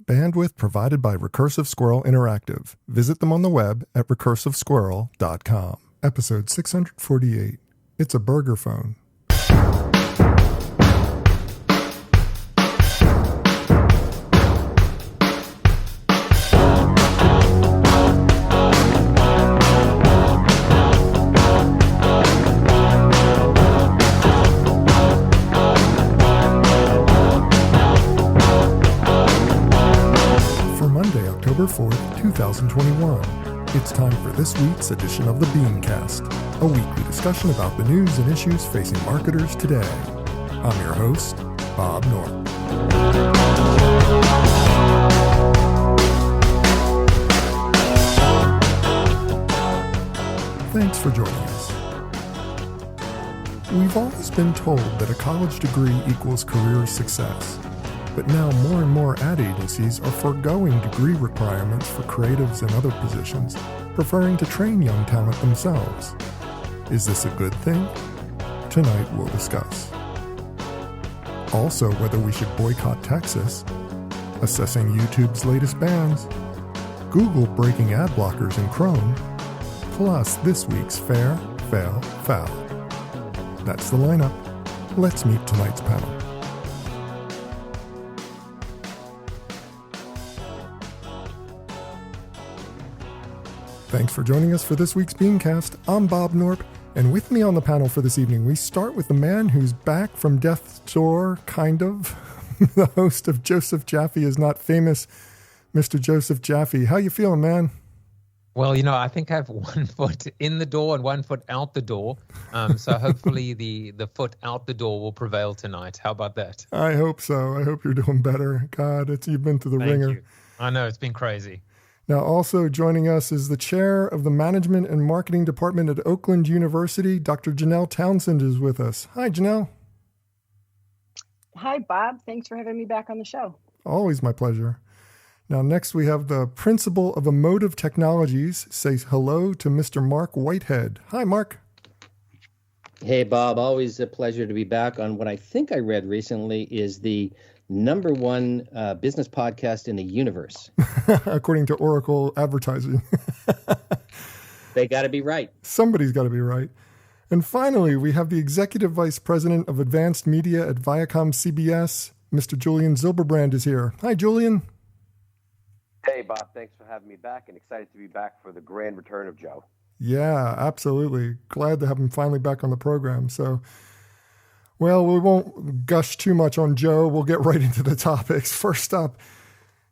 Bandwidth provided by Recursive Squirrel Interactive. Visit them on the web at recursivesquirrel.com. Episode 648. It's a burger phone. October 4th, 2021. It's time for this week's edition of the BeanCast, a weekly discussion about the news and issues facing marketers today. I'm your host, Bob Norton. Thanks for joining us. We've always been told that a college degree equals career success. But now more and more ad agencies are foregoing degree requirements for creatives and other positions, preferring to train young talent themselves. Is this a good thing? Tonight we'll discuss. Also, whether we should boycott Texas, assessing YouTube's latest bans, Google breaking ad blockers in Chrome, plus this week's Fair, Fail, Foul. That's the lineup. Let's meet tonight's panel. Thanks for joining us for this week's BeanCast. I'm Bob Norp, and with me on the panel for this evening, we start with the man who's back from death's door, kind of. The host of Joseph Jaffe is Not Famous, Mr. Joseph Jaffe. How you feeling, man? Well, I think I have 1 foot in the door and 1 foot out the door. So hopefully the foot out the door will prevail tonight. How about that? I hope so. I hope you're doing better. God, you've been through the ringer. You. I know, it's been crazy. Now, also joining us is the chair of the Management and Marketing Department at Oakland University. Dr. Janell Townsend is with us. Hi, Janell. Hi, Bob. Thanks for having me back on the show. Always my pleasure. Now, next we have the principal of Emotive Technologies. Say hello to Mr. Marc Whitehead. Hi, Marc. Hey, Bob. Always a pleasure to be back on what I think I read recently is the number one business podcast in the universe. According to Oracle Advertising. They got to be right. Somebody's got to be right. And finally, we have the Executive Vice President of Advanced Media at Viacom CBS. Mr. Julian Zilberbrand is here. Hi, Julian. Hey, Bob. Thanks for having me back, and excited to be back for the grand return of Joe. Yeah, absolutely. Glad to have him finally back on the program. So, well, we won't gush too much on Joe. We'll get right into the topics. First up,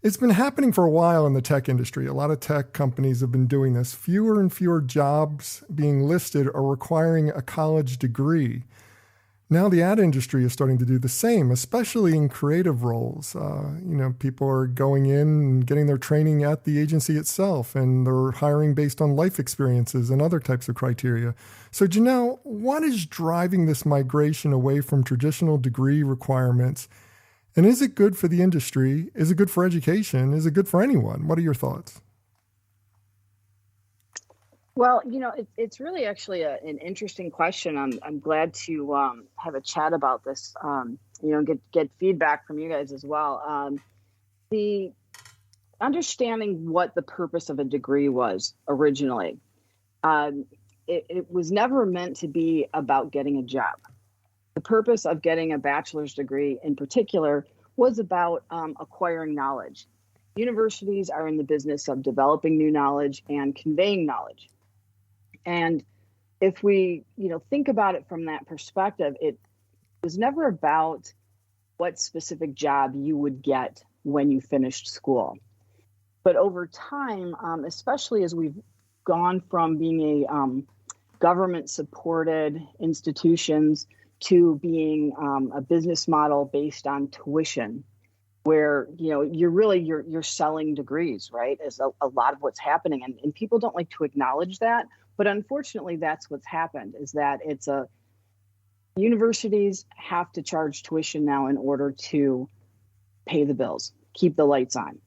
it's been happening for a while in the tech industry. A lot of tech companies have been doing this. Fewer and fewer jobs being listed are requiring a college degree. Now the ad industry is starting to do the same, especially in creative roles. People are going in and getting their training at the agency itself, and they're hiring based on life experiences and other types of criteria. So, Janell, what is driving this migration away from traditional degree requirements? And is it good for the industry? Is it good for education? Is it good for anyone? What are your thoughts? Well, it's really actually an interesting question. I'm glad to have a chat about this, get feedback from you guys as well. The understanding what the purpose of a degree was originally, it was never meant to be about getting a job. The purpose of getting a bachelor's degree in particular was about acquiring knowledge. Universities are in the business of developing new knowledge and conveying knowledge. And if we, think about it from that perspective, it was never about what specific job you would get when you finished school. But over time, especially as we've gone from being a government-supported institutions to being a business model based on tuition, where you're selling degrees, right? Is a lot of what's happening, and people don't like to acknowledge that. But unfortunately, that's what's happened, is that universities have to charge tuition now in order to pay the bills, keep the lights on.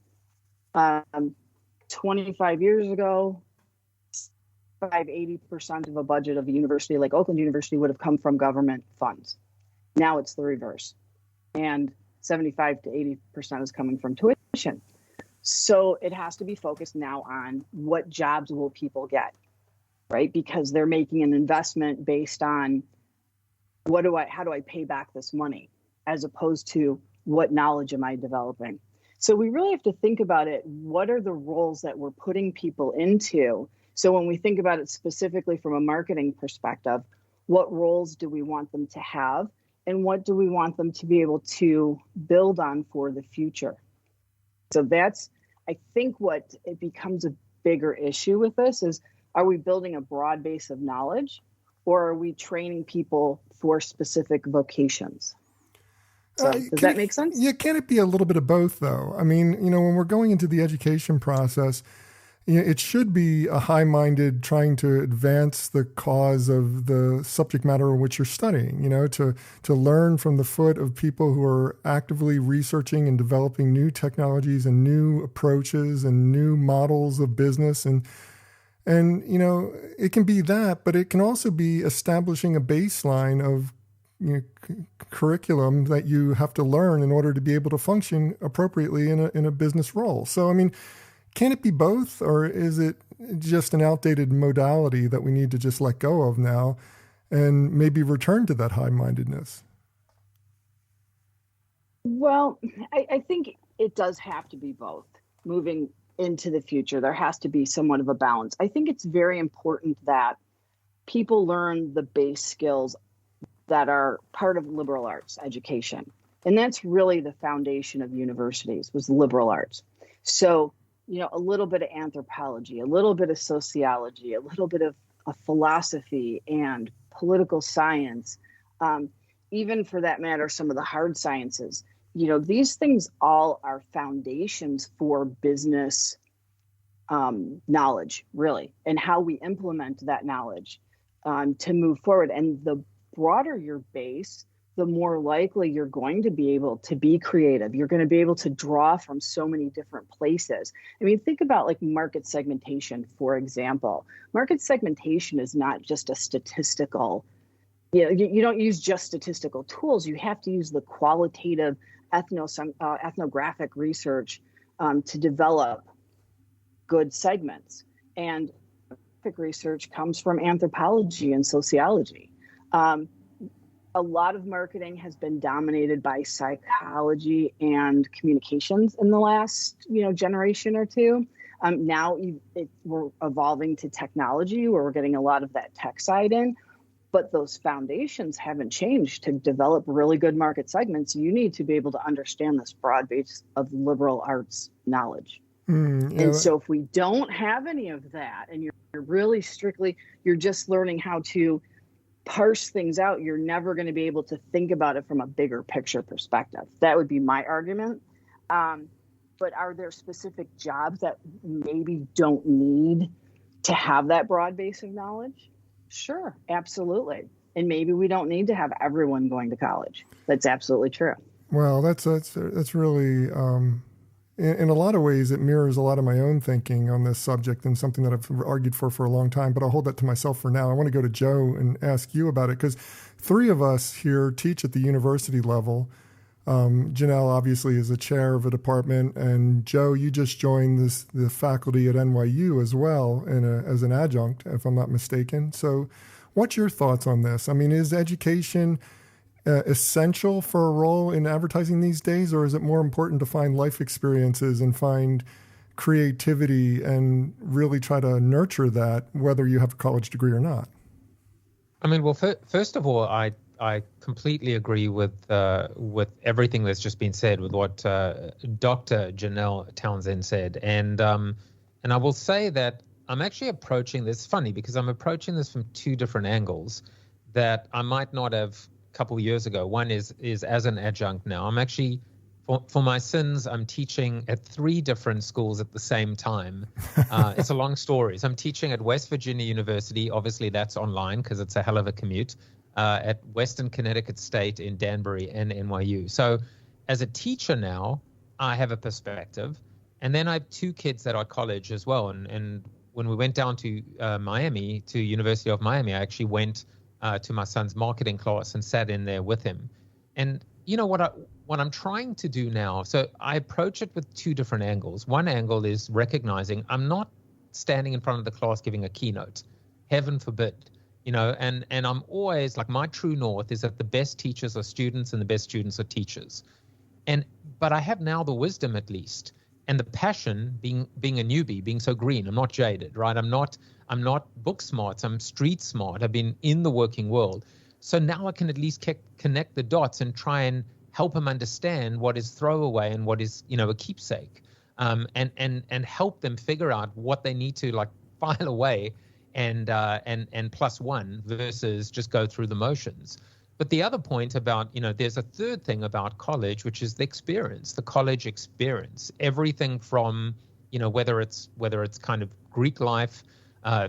25 years ago, 80% of a budget of a university like Oakland University would have come from government funds. Now it's the reverse. And 75 to 80% is coming from tuition. So it has to be focused now on what jobs will people get, right? Because they're making an investment based on how do I pay back this money, as opposed to what knowledge am I developing? So we really have to think about it. What are the roles that we're putting people into? So when we think about it specifically from a marketing perspective, what roles do we want them to have? And what do we want them to be able to build on for the future? So that's, I think, what it becomes a bigger issue with this is, are we building a broad base of knowledge, or are we training people for specific vocations? So does that make sense? Yeah, can it be a little bit of both, though? I mean, when we're going into the education process, it should be a high-minded trying to advance the cause of the subject matter in which you're studying, to learn from the foot of people who are actively researching and developing new technologies and new approaches and new models of business. And it can be that, but it can also be establishing a baseline of curriculum that you have to learn in order to be able to function appropriately in a business role. So, I mean, can it be both, or is it just an outdated modality that we need to just let go of now and maybe return to that high-mindedness? Well, I think it does have to be both. Moving into the future, there has to be somewhat of a balance. I think it's very important that people learn the base skills that are part of liberal arts education. And that's really the foundation of universities, was liberal arts. So, a little bit of anthropology, a little bit of sociology, a little bit of philosophy and political science, even for that matter, some of the hard sciences. These things all are foundations for business knowledge, really, and how we implement that knowledge to move forward. And the broader your base, the more likely you're going to be able to be creative. You're going to be able to draw from so many different places. I mean, think about like market segmentation, for example. Market segmentation is not just a statistical, you don't use just statistical tools. You have to use the qualitative ethnographic research to develop good segments. And research comes from anthropology and sociology. A lot of marketing has been dominated by psychology and communications in the last, generation or two. Now we're evolving to technology, where we're getting a lot of that tech side in, but those foundations haven't changed. To develop really good market segments, you need to be able to understand this broad base of liberal arts knowledge. And so if we don't have any of that, and you're really strictly, you're just learning how to parse things out, you're never going to be able to think about it from a bigger picture perspective. That would be my argument. But are there specific jobs that maybe don't need to have that broad base of knowledge? Sure, absolutely. And maybe we don't need to have everyone going to college. That's absolutely true. Well, that's really, in a lot of ways, it mirrors a lot of my own thinking on this subject, and something that I've argued for a long time, but I'll hold that to myself for now. I want to go to Joe and ask you about it, because three of us here teach at the university level. Janell obviously is a chair of a department, and Joe, you just joined the faculty at NYU as well as an adjunct, if I'm not mistaken. So what's your thoughts on this? I mean, is education essential for a role in advertising these days, or is it more important to find life experiences and find creativity and really try to nurture that, whether you have a college degree or not? I mean, well, first of all, I completely agree with everything that's just been said, with what Dr. Janell Townsend said, and I will say that I'm actually approaching this funny, because I'm approaching this from two different angles that I might not have couple years ago. One is as an adjunct now. I'm actually, for my sins, I'm teaching at 3 different schools at the same time. It's a long story. So I'm teaching at West Virginia University. Obviously, that's online because it's a hell of a commute. At Western Connecticut State in Danbury and NYU. So as a teacher now, I have a perspective. And then I have 2 kids that are at college as well. And when we went down to Miami, to University of Miami, I actually went to my son's marketing class and sat in there with him. And what I'm trying to do now, so I approach it with two different angles. One angle is recognizing I'm not standing in front of the class giving a keynote. Heaven forbid. And I'm always like, my true north is that the best teachers are students and the best students are teachers. But I have now the wisdom, at least, and the passion, being a newbie, being so green. I'm not jaded, right? I'm not book smart. I'm street smart. I've been in the working world. So now I can at least connect the dots and try and help them understand what is throwaway and what is, a keepsake, and help them figure out what they need to file away and plus one versus just go through the motions. But the other point about, there's a third thing about college, which is the experience, the college experience, everything from, whether it's kind of Greek life,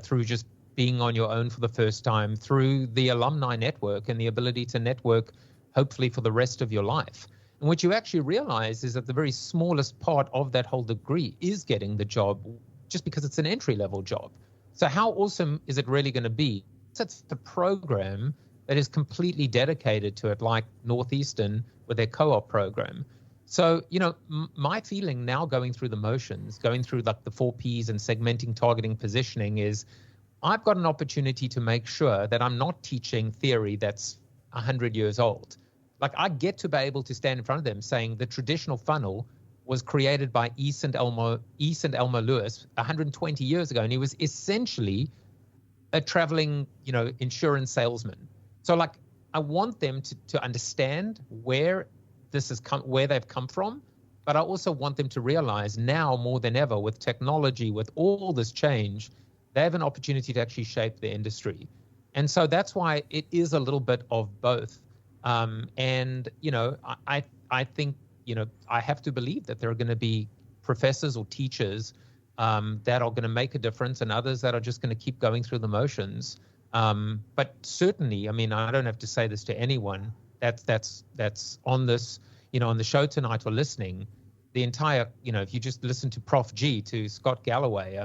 through just being on your own for the first time, through the alumni network and the ability to network, hopefully for the rest of your life. And what you actually realize is that the very smallest part of that whole degree is getting the job just because it's an entry-level job. So how awesome is it really going to be? It's the program that is completely dedicated to it, like Northeastern with their co-op program. So, my feeling now going through the motions, going through the 4 Ps and segmenting, targeting, positioning is I've got an opportunity to make sure that I'm not teaching theory that's 100 years old. I get to be able to stand in front of them saying the traditional funnel was created by E. St. Elmo Lewis 120 years ago, and he was essentially a traveling, insurance salesman. So I want them to understand where they've come from, but I also want them to realize now more than ever with technology, with all this change, they have an opportunity to actually shape the industry. And so that's why it is a little bit of both. And I think, I have to believe that there are going to be professors or teachers that are going to make a difference and others that are just going to keep going through the motions. But certainly, I don't have to say this to anyone that's on this, on the show tonight or listening, the entire, if you just listen to Prof G, to Scott Galloway,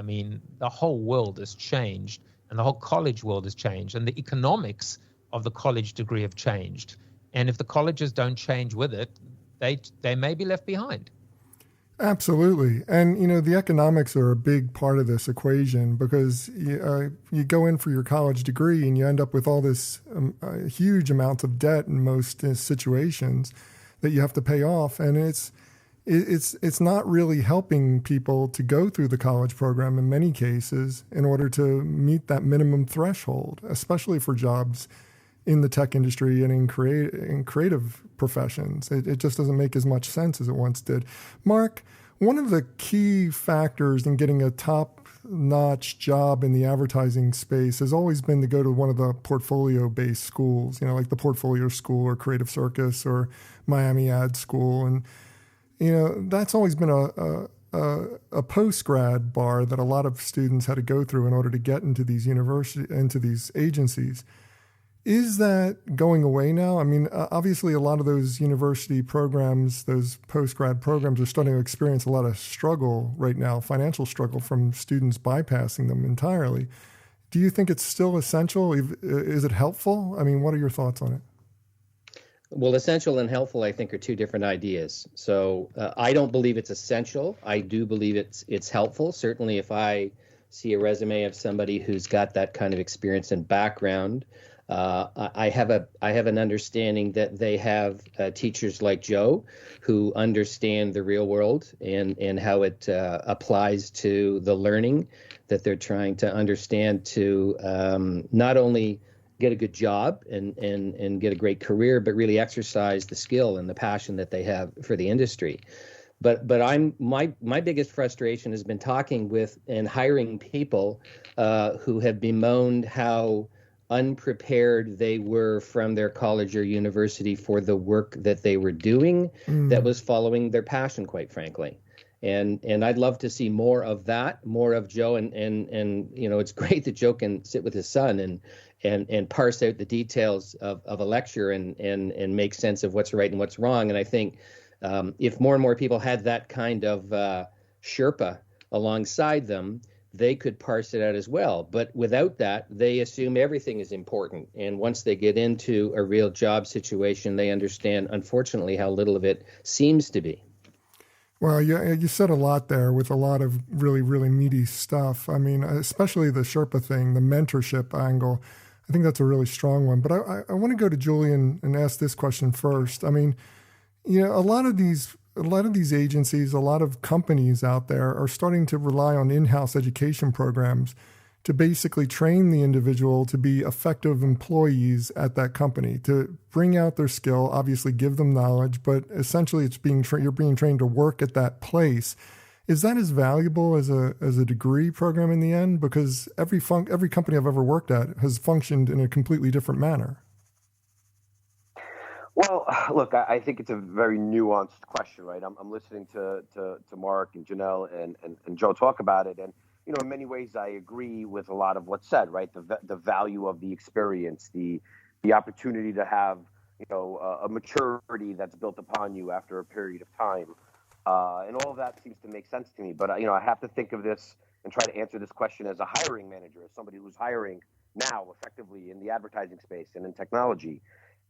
the whole world has changed and the whole college world has changed and the economics of the college degree have changed. And if the colleges don't change with it, they may be left behind. Absolutely. And, the economics are a big part of this equation because you go in for your college degree and you end up with all this huge amounts of debt in most situations that you have to pay off. And it's not really helping people to go through the college program in many cases in order to meet that minimum threshold, especially for jobs in the tech industry and in creative professions. It just doesn't make as much sense as it once did. Marc, one of the key factors in getting a top-notch job in the advertising space has always been to go to one of the portfolio-based schools, like the Portfolio School or Creative Circus or Miami Ad School. And, that's always been a post-grad bar that a lot of students had to go through in order to get into these into these agencies. Is that going away now? Obviously, a lot of those university programs, those post-grad programs are starting to experience a lot of struggle right now, financial struggle from students bypassing them entirely. Do you think it's still essential? Is it helpful? What are your thoughts on it? Well, essential and helpful, I think, are two different ideas. So I don't believe it's essential. I do believe it's helpful. Certainly, if I see a resume of somebody who's got that kind of experience and background, I have an understanding that they have teachers like Joe who understand the real world and how it applies to the learning that they're trying to understand to not only get a good job and get a great career, but really exercise the skill and the passion that they have for the industry. But my biggest frustration has been talking with and hiring people who have bemoaned how unprepared they were from their college or university for the work that they were doing that was following their passion, quite frankly. And I'd love to see more of that, more of Joe. And it's great that Joe can sit with his son and parse out the details of a lecture and make sense of what's right and what's wrong. And I think if more and more people had that kind of Sherpa alongside them, they could parse it out as well. But without that, they assume everything is important. And once they get into a real job situation, they understand, unfortunately, how little of it seems to be. Well, you said a lot there with a lot of really, really meaty stuff. I mean, especially the Sherpa thing, the mentorship angle. I think that's a really strong one. But I want to go to Julian and ask this question first. I mean, a lot of these agencies, a lot of companies out there are starting to rely on in-house education programs to basically train the individual to be effective employees at that company, to bring out their skill, obviously give them knowledge, but essentially it's you're being trained to work at that place. Is that as valuable as a degree program in the end? Because every company I've ever worked at has functioned in a completely different manner. Well, look, I think it's a very nuanced question, right? I'm listening to Marc and Janell and Joe talk about it, and in many ways I agree with a lot of what's said, right? The value of the experience, the opportunity to have a maturity that's built upon you after a period of time, and all of that seems to make sense to me. But I have to think of this and try to answer this question as a hiring manager, as somebody who's hiring now effectively in the advertising space and in technology.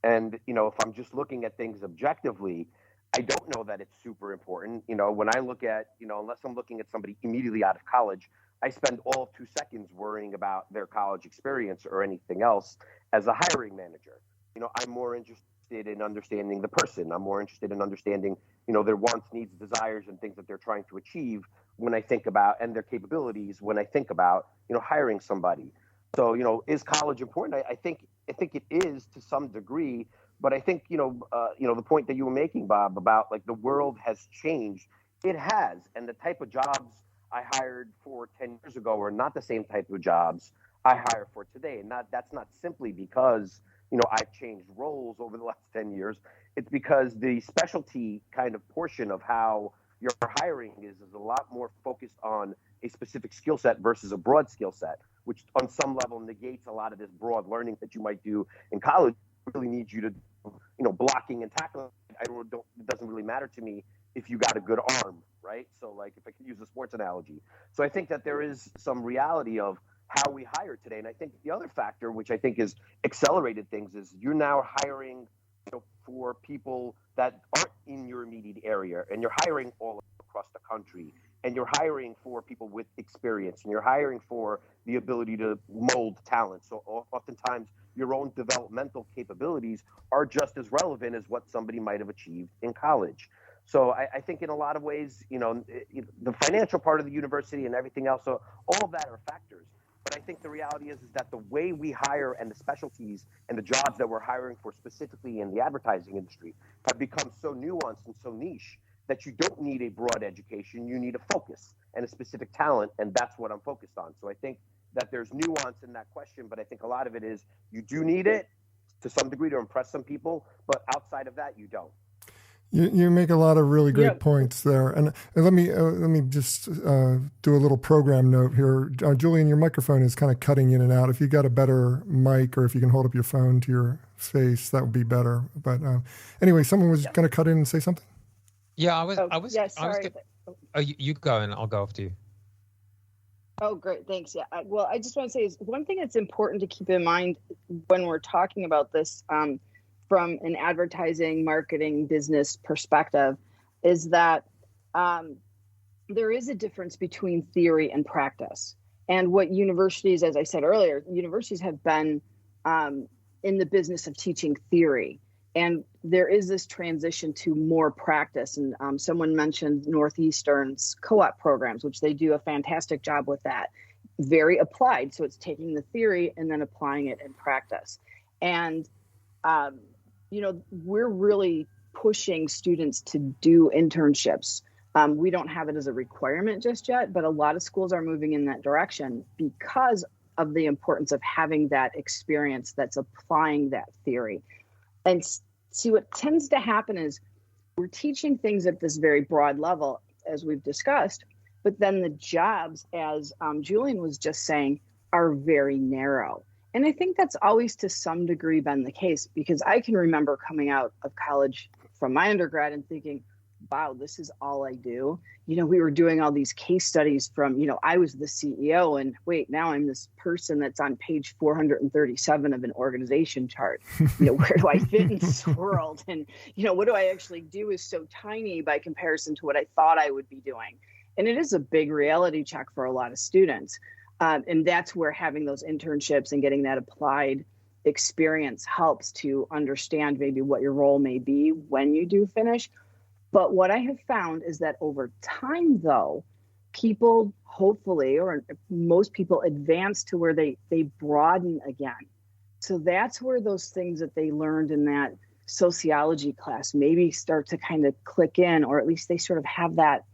And, if I'm just looking at things objectively, I don't know that it's super important. When I look at, unless I'm looking at somebody immediately out of college, I spend all of 2 seconds worrying about their college experience or anything else. As a hiring manager, I'm more interested in understanding the person. I'm more interested in understanding, their wants, needs, desires, and things that they're trying to achieve when I think about, and their capabilities when I think about, hiring somebody. So, is college important? I think it is to some degree, but I think, the point that you were making, Bob, about like the world has changed. It has. And the type of jobs I hired for 10 years ago are not the same type of jobs I hire for today. And that's not simply because, I've changed roles over the last 10 years. It's because the specialty kind of portion of how your hiring is a lot more focused on a specific skill set versus a broad skill set, which on some level negates a lot of this broad learning that you might do in college. It really needs you to, blocking and tackling. It doesn't really matter to me if you got a good arm, right? So like if I could use a sports analogy. So I think that there is some reality of how we hire today. And I think the other factor, which I think has accelerated things, is you're now hiring for people that aren't in your immediate area, and you're hiring all across the country. And you're hiring for people with experience, and you're hiring for the ability to mold talent. So oftentimes your own developmental capabilities are just as relevant as what somebody might have achieved in college. So I think in a lot of ways, the financial part of the university and everything else, so all of that are factors. But I think the reality is that the way we hire and the specialties and the jobs that we're hiring for specifically in the advertising industry have become so nuanced and so niche that you don't need a broad education. You need a focus and a specific talent, and that's what I'm focused on. So I think that there's nuance in that question, but I think a lot of it is you do need it to some degree to impress some people, but outside of that, you don't. You make a lot of really great points there, and let me just do a little program note here. Julian, your microphone is kind of cutting in and out. If you got a better mic, or if you can hold up your phone to your face, that would be better. But anyway, someone was going to cut in and say something. Yeah, I was. Yeah, sorry. You go, and I'll go after you. Oh, great. Thanks. Yeah. Well, I just want to say is one thing that's important to keep in mind when we're talking about this from an advertising, marketing, business perspective is that there is a difference between theory and practice. And what universities, as I said earlier, universities have been in the business of teaching theory. And there is this transition to more practice. And someone mentioned Northeastern's co-op programs, which they do a fantastic job with that. Very applied. So it's taking the theory and then applying it in practice. And, we're really pushing students to do internships. We don't have it as a requirement just yet, but a lot of schools are moving in that direction because of the importance of having that experience that's applying that theory. And see, what tends to happen is we're teaching things at this very broad level, as we've discussed, but then the jobs, as Julian was just saying, are very narrow. And I think that's always to some degree been the case, because I can remember coming out of college from my undergrad and thinking, wow, this is all I do. We were doing all these case studies from, I was the CEO, and wait, now I'm this person that's on page 437 of an organization chart. Where do I fit in this world? And, what do I actually do is so tiny by comparison to what I thought I would be doing. And it is a big reality check for a lot of students. And that's where having those internships and getting that applied experience helps to understand maybe what your role may be when you do finish. But what I have found is that over time, though, people hopefully, or most people, advance to where they broaden again. So that's where those things that they learned in that sociology class maybe start to kind of click in, or at least they sort of have that,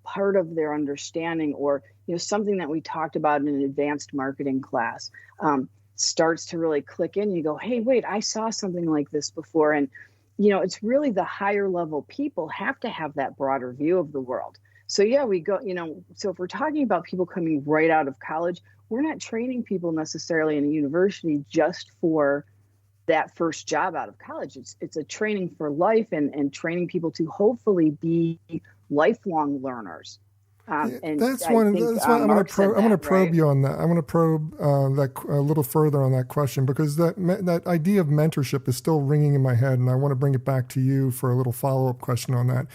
part of their understanding, or, something that we talked about in an advanced marketing class starts to really click in. You go, hey, wait, I saw something like this before. And, it's really the higher level people have to have that broader view of the world. So yeah, we go, so if we're talking about people coming right out of college, we're not training people necessarily in a university just for that first job out of college. It's a training for life, and training people to hopefully be lifelong learners. And that's why I'm going to probe you on that. I'm going to probe that a little further on that question, because that idea of mentorship is still ringing in my head, and I want to bring it back to you for a little follow-up question on that.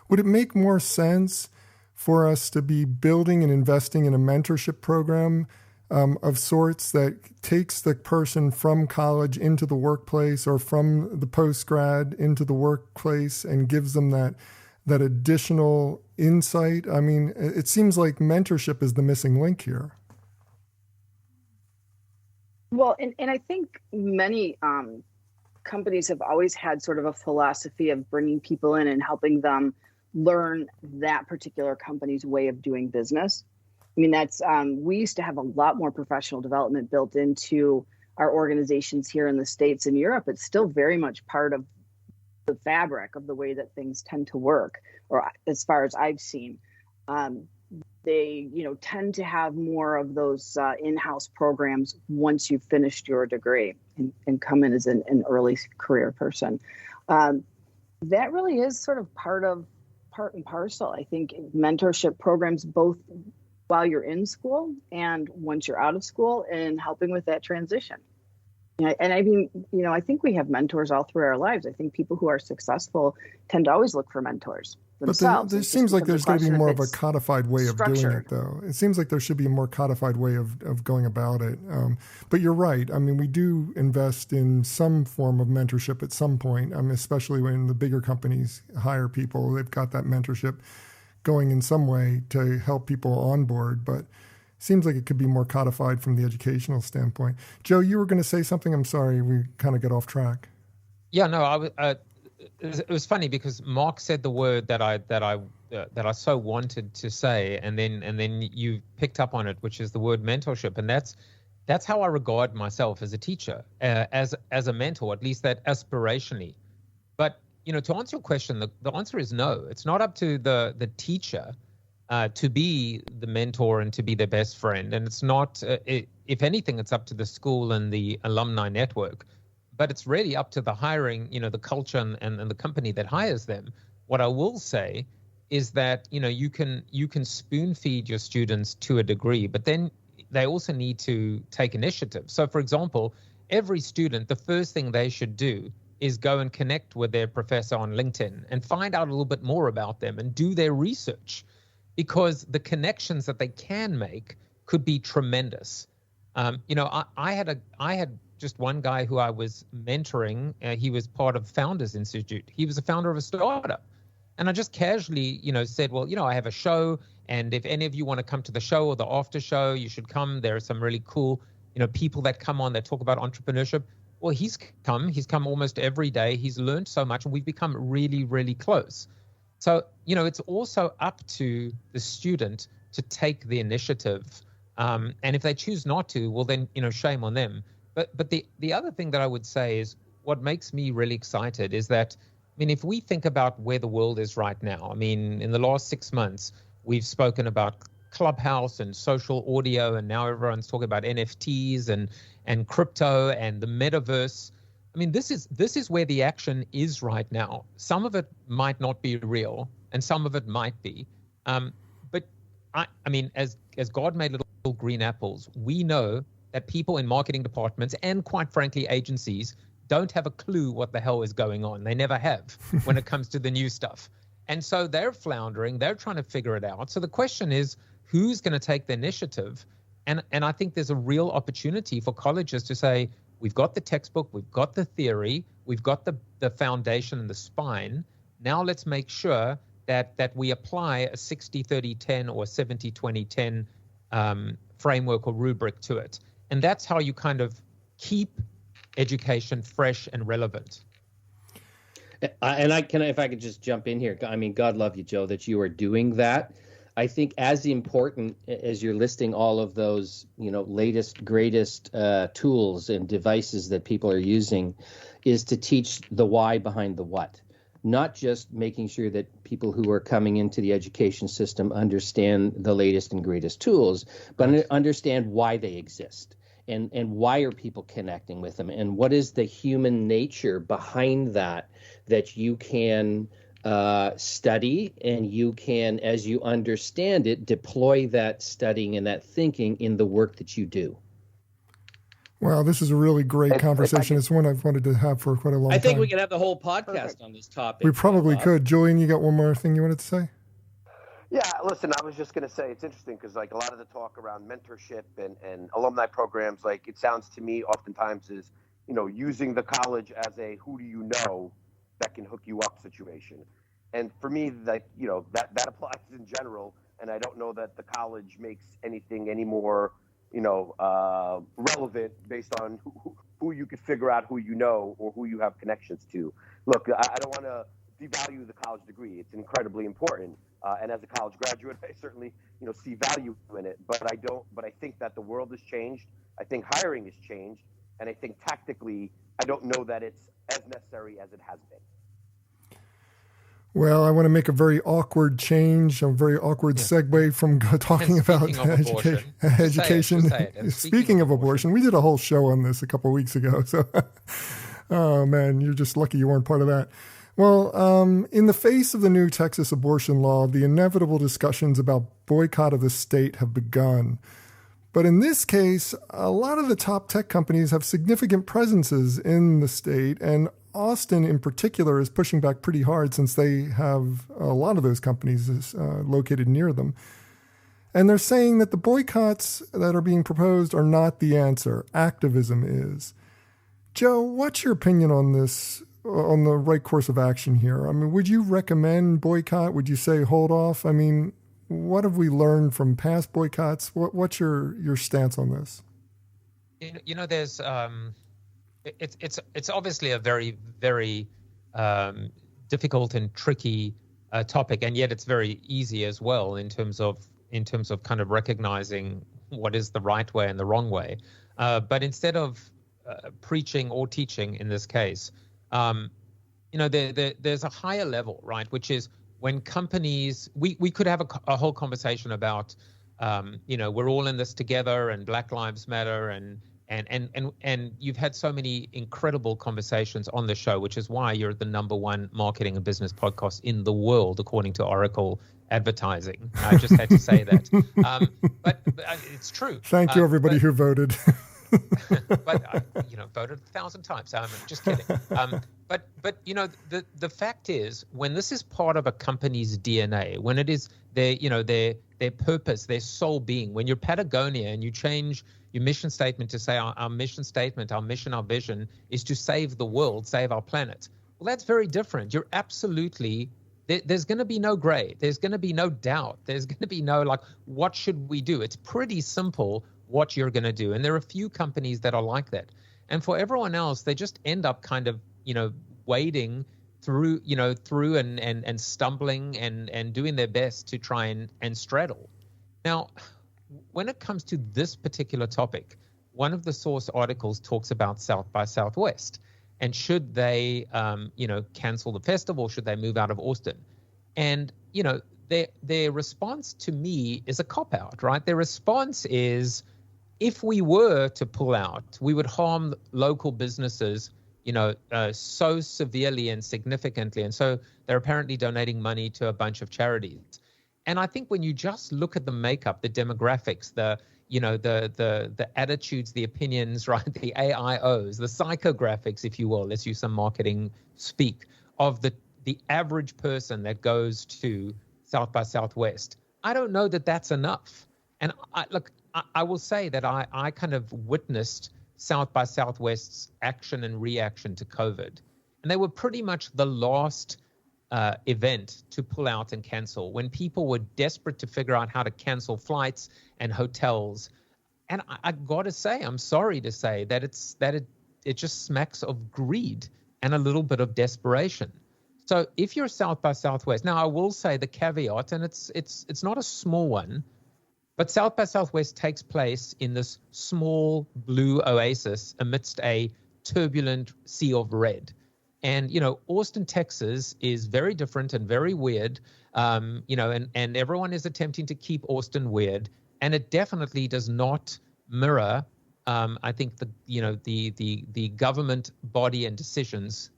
Would it make more sense for us to be building and investing in a mentorship program of sorts that takes the person from college into the workplace, or from the post-grad into the workplace, and gives them that additional insight? I mean, it seems like mentorship is the missing link here. Well, and I think many companies have always had sort of a philosophy of bringing people in and helping them learn that particular company's way of doing business. I mean, that's we used to have a lot more professional development built into our organizations here in the States and Europe. It's still very much part of the fabric of the way that things tend to work, or as far as I've seen. They, tend to have more of those in-house programs once you've finished your degree and come in as an early career person. That really is sort of part and parcel. I think mentorship programs, both while you're in school and once you're out of school, and helping with that transition. And I mean, I think we have mentors all through our lives. I think people who are successful tend to always look for mentors themselves. But there seems like there's going to be more of a codified way of doing it, though. It seems like there should be a more codified way of going about it. But you're right. I mean, we do invest in some form of mentorship at some point, especially when the bigger companies hire people. They've got that mentorship going in some way to help people on board. But seems like it could be more codified from the educational standpoint. Joe, you were going to say something. I'm sorry, we kind of got off track. Yeah, no, it was funny because Marc said the word that I so wanted to say, and then you picked up on it, which is the word mentorship, and that's how I regard myself as a teacher, as a mentor, at least that aspirationally. But to answer your question, the answer is no. It's not up to the teacher to be the mentor and to be their best friend. And it's not, if anything, it's up to the school and the alumni network. But it's really up to the hiring, the culture and the company that hires them. What I will say is that, you can spoon feed your students to a degree, but then they also need to take initiative. So, for example, every student, the first thing they should do is go and connect with their professor on LinkedIn and find out a little bit more about them and do their research, because the connections that they can make could be tremendous. I had just one guy who I was mentoring. He was part of Founders Institute. He was the founder of a startup. And I just casually, said, well, I have a show, and if any of you want to come to the show or the after show, you should come. There are some really cool, people that come on that talk about entrepreneurship. Well, he's come almost every day. He's learned so much, and we've become really, really close. So, it's also up to the student to take the initiative. And if they choose not to, well, then, shame on them. But the other thing that I would say is what makes me really excited is that, if we think about where the world is right now, in the last 6 months, we've spoken about Clubhouse and social audio, and now everyone's talking about NFTs and crypto and the metaverse. mean, this is where the action is right now. Some of it might not be real, and some of it might be. But I mean, as God made little green apples, we know that people in marketing departments and, quite frankly, agencies don't have a clue what the hell is going on. They never have when it comes to the new stuff. And so they're floundering. They're trying to figure it out. So the question is, who's going to take the initiative? And I think there's a real opportunity for colleges to say, we've got the textbook, we've got the theory, we've got the foundation and the spine. Now let's make sure that we apply a 60-30-10 or 70-20-10 framework or rubric to it. And that's how you kind of keep education fresh and relevant. And if I could just jump in here, I mean, God love you, Joe, that you are doing that. I think as important as you're listing all of those, latest, greatest tools and devices that people are using, is to teach the why behind the what. Not just making sure that people who are coming into the education system understand the latest and greatest tools, but understand why they exist. And why are people connecting with them? And what is the human nature behind that you can study, and you can, as you understand it, deploy that studying and that thinking in the work that you do. Wow, this is a really great conversation. It's one I've wanted to have for quite a long time. I think we could have the whole podcast on this topic. We probably could. Julian, you got one more thing you wanted to say? Yeah, listen, I was just going to say it's interesting because like a lot of the talk around mentorship and alumni programs, like it sounds to me oftentimes is, using the college as a who do you know that can hook you up situation. And for me, that applies in general. And I don't know that the college makes anything any more, relevant based on who you could figure out who you know or who you have connections to. Look, I don't want to devalue the college degree. It's incredibly important. And as a college graduate, I certainly, see value in it. But I think that the world has changed. I think hiring has changed. And I think tactically, I don't know that it's as necessary as it has been. Well, I want to make a very awkward change, a very awkward segue from talking about education. Speaking of abortion, we did a whole show on this a couple of weeks ago. So, oh man, you're just lucky you weren't part of that. Well, in the face of the new Texas abortion law, the inevitable discussions about boycott of the state have begun. But in this case, a lot of the top tech companies have significant presences in the state, and Austin in particular is pushing back pretty hard since they have a lot of those companies located near them. And they're saying that the boycotts that are being proposed are not the answer. Activism is. Joe, what's your opinion on this, on the right course of action here? I mean, would you recommend boycott? Would you say hold off? I mean, what have we learned from past boycotts? What's your stance on this? There's it's obviously a very, very difficult and tricky topic, and yet it's very easy as well in terms of kind of recognizing what is the right way and the wrong way. But instead of preaching or teaching in this case, there's a higher level, right, which is when companies, we could have a whole conversation about, we're all in this together and Black Lives Matter and you've had so many incredible conversations on the show, which is why you're the #1 marketing and business podcast in the world, according to Oracle Advertising. I just had to say that. But it's true. Thank you, everybody who voted. But voted 1,000 times. I'm just kidding. But the fact is, when this is part of a company's DNA, when it is their purpose, their sole being, when you're Patagonia and you change your mission statement to say our mission statement, our mission, our vision is to save the world, save our planet. Well, that's very different. You're absolutely, there's going to be no gray. There's going to be no doubt. There's going to be no what should we do? It's pretty simple what you're going to do. And there are a few companies that are like that. And for everyone else, they just end up kind of, wading through and stumbling and doing their best to try and straddle. Now, when it comes to this particular topic, one of the source articles talks about South by Southwest and should they, cancel the festival? Should they move out of Austin? And, their response to me is a cop-out, right? Their response is, if we were to pull out, we would harm local businesses, so severely and significantly. And so they're apparently donating money to a bunch of charities. And I think when you just look at the makeup, the demographics, the attitudes, the opinions, right, the AIOs, the psychographics, if you will, let's use some marketing speak, of the average person that goes to South by Southwest, I don't know that that's enough. And I will say that I kind of witnessed South by Southwest's action and reaction to COVID. And they were pretty much the last event to pull out and cancel when people were desperate to figure out how to cancel flights and hotels. And I got to say, I'm sorry to say that it just smacks of greed and a little bit of desperation. So if you're South by Southwest, now I will say the caveat, and it's not a small one, but South by Southwest takes place in this small blue oasis amidst a turbulent sea of red. And, Austin, Texas is very different and very weird, and everyone is attempting to keep Austin weird. And it definitely does not mirror, I think, the government body and decisions,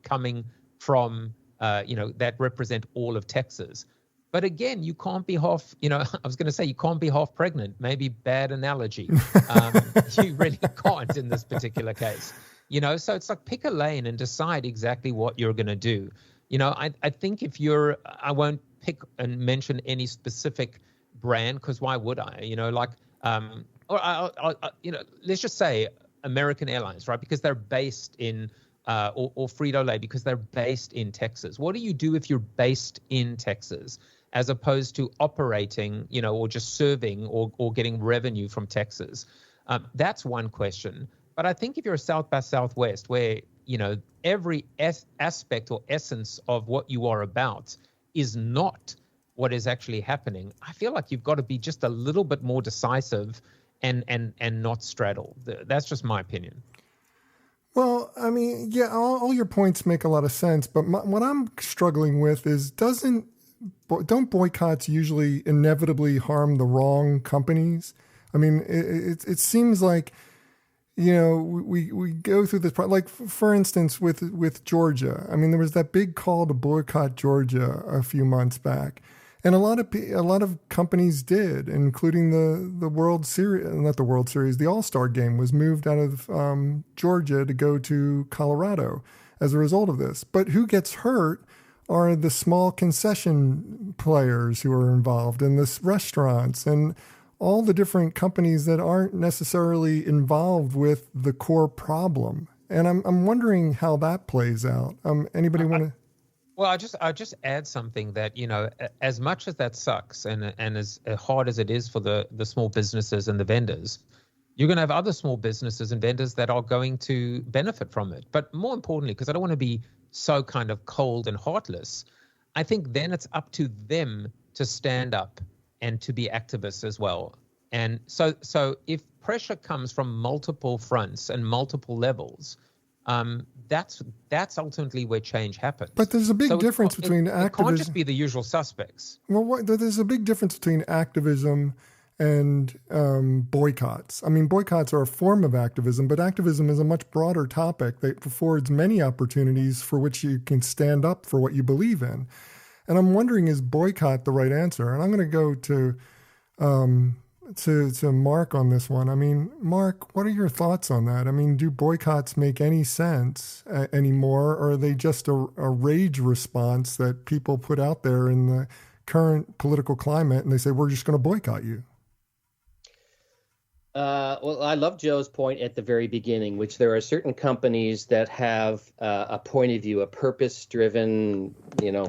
coming from, that represent all of Texas. But again, you can't be half, I was going to say you can't be half pregnant, maybe bad analogy. You really can't in this particular case. So it's like pick a lane and decide exactly what you're going to do. I think I won't pick and mention any specific brand, because why would I? Let's just say American Airlines, right? Because they're based in, or Frito-Lay, because they're based in Texas. What do you do if you're based in Texas, as opposed to operating, or just serving or getting revenue from Texas? That's one question. But I think if you're a South by Southwest, where, every aspect or essence of what you are about is not what is actually happening, I feel like you've got to be just a little bit more decisive and not straddle. That's just my opinion. Well, I mean, yeah, all your points make a lot of sense. But what I'm struggling with is don't boycotts usually inevitably harm the wrong companies? I mean, it seems like, we go through this, like, for instance, with Georgia. I mean, there was that big call to boycott Georgia a few months back. And a lot of companies did, including the World Series, not the World Series, the All-Star game was moved out of Georgia to go to Colorado as a result of this. But who gets hurt are the small concession players who are involved, and the restaurants, and all the different companies that aren't necessarily involved with the core problem. And I'm wondering how that plays out. Anybody want to? Well, I'll just add something that, as much as that sucks and as hard as it is for the small businesses and the vendors, you're going to have other small businesses and vendors that are going to benefit from it. But more importantly, because I don't want to be so kind of cold and heartless, I think then it's up to them to stand up and to be activists as well. And so if pressure comes from multiple fronts and multiple levels, that's ultimately where change happens. But there's a big difference between activism. It can't just be the usual suspects. Well, there's a big difference between activism and boycotts. I mean, boycotts are a form of activism, but activism is a much broader topic that affords many opportunities for which you can stand up for what you believe in. And I'm wondering, is boycott the right answer? And I'm going to go to Marc on this one. I mean, Marc, what are your thoughts on that? I mean, do boycotts make any sense anymore, or are they just a rage response that people put out there in the current political climate, and they say, we're just going to boycott you? Well, I love Joe's point at the very beginning, which there are certain companies that have a point of view, a purpose-driven,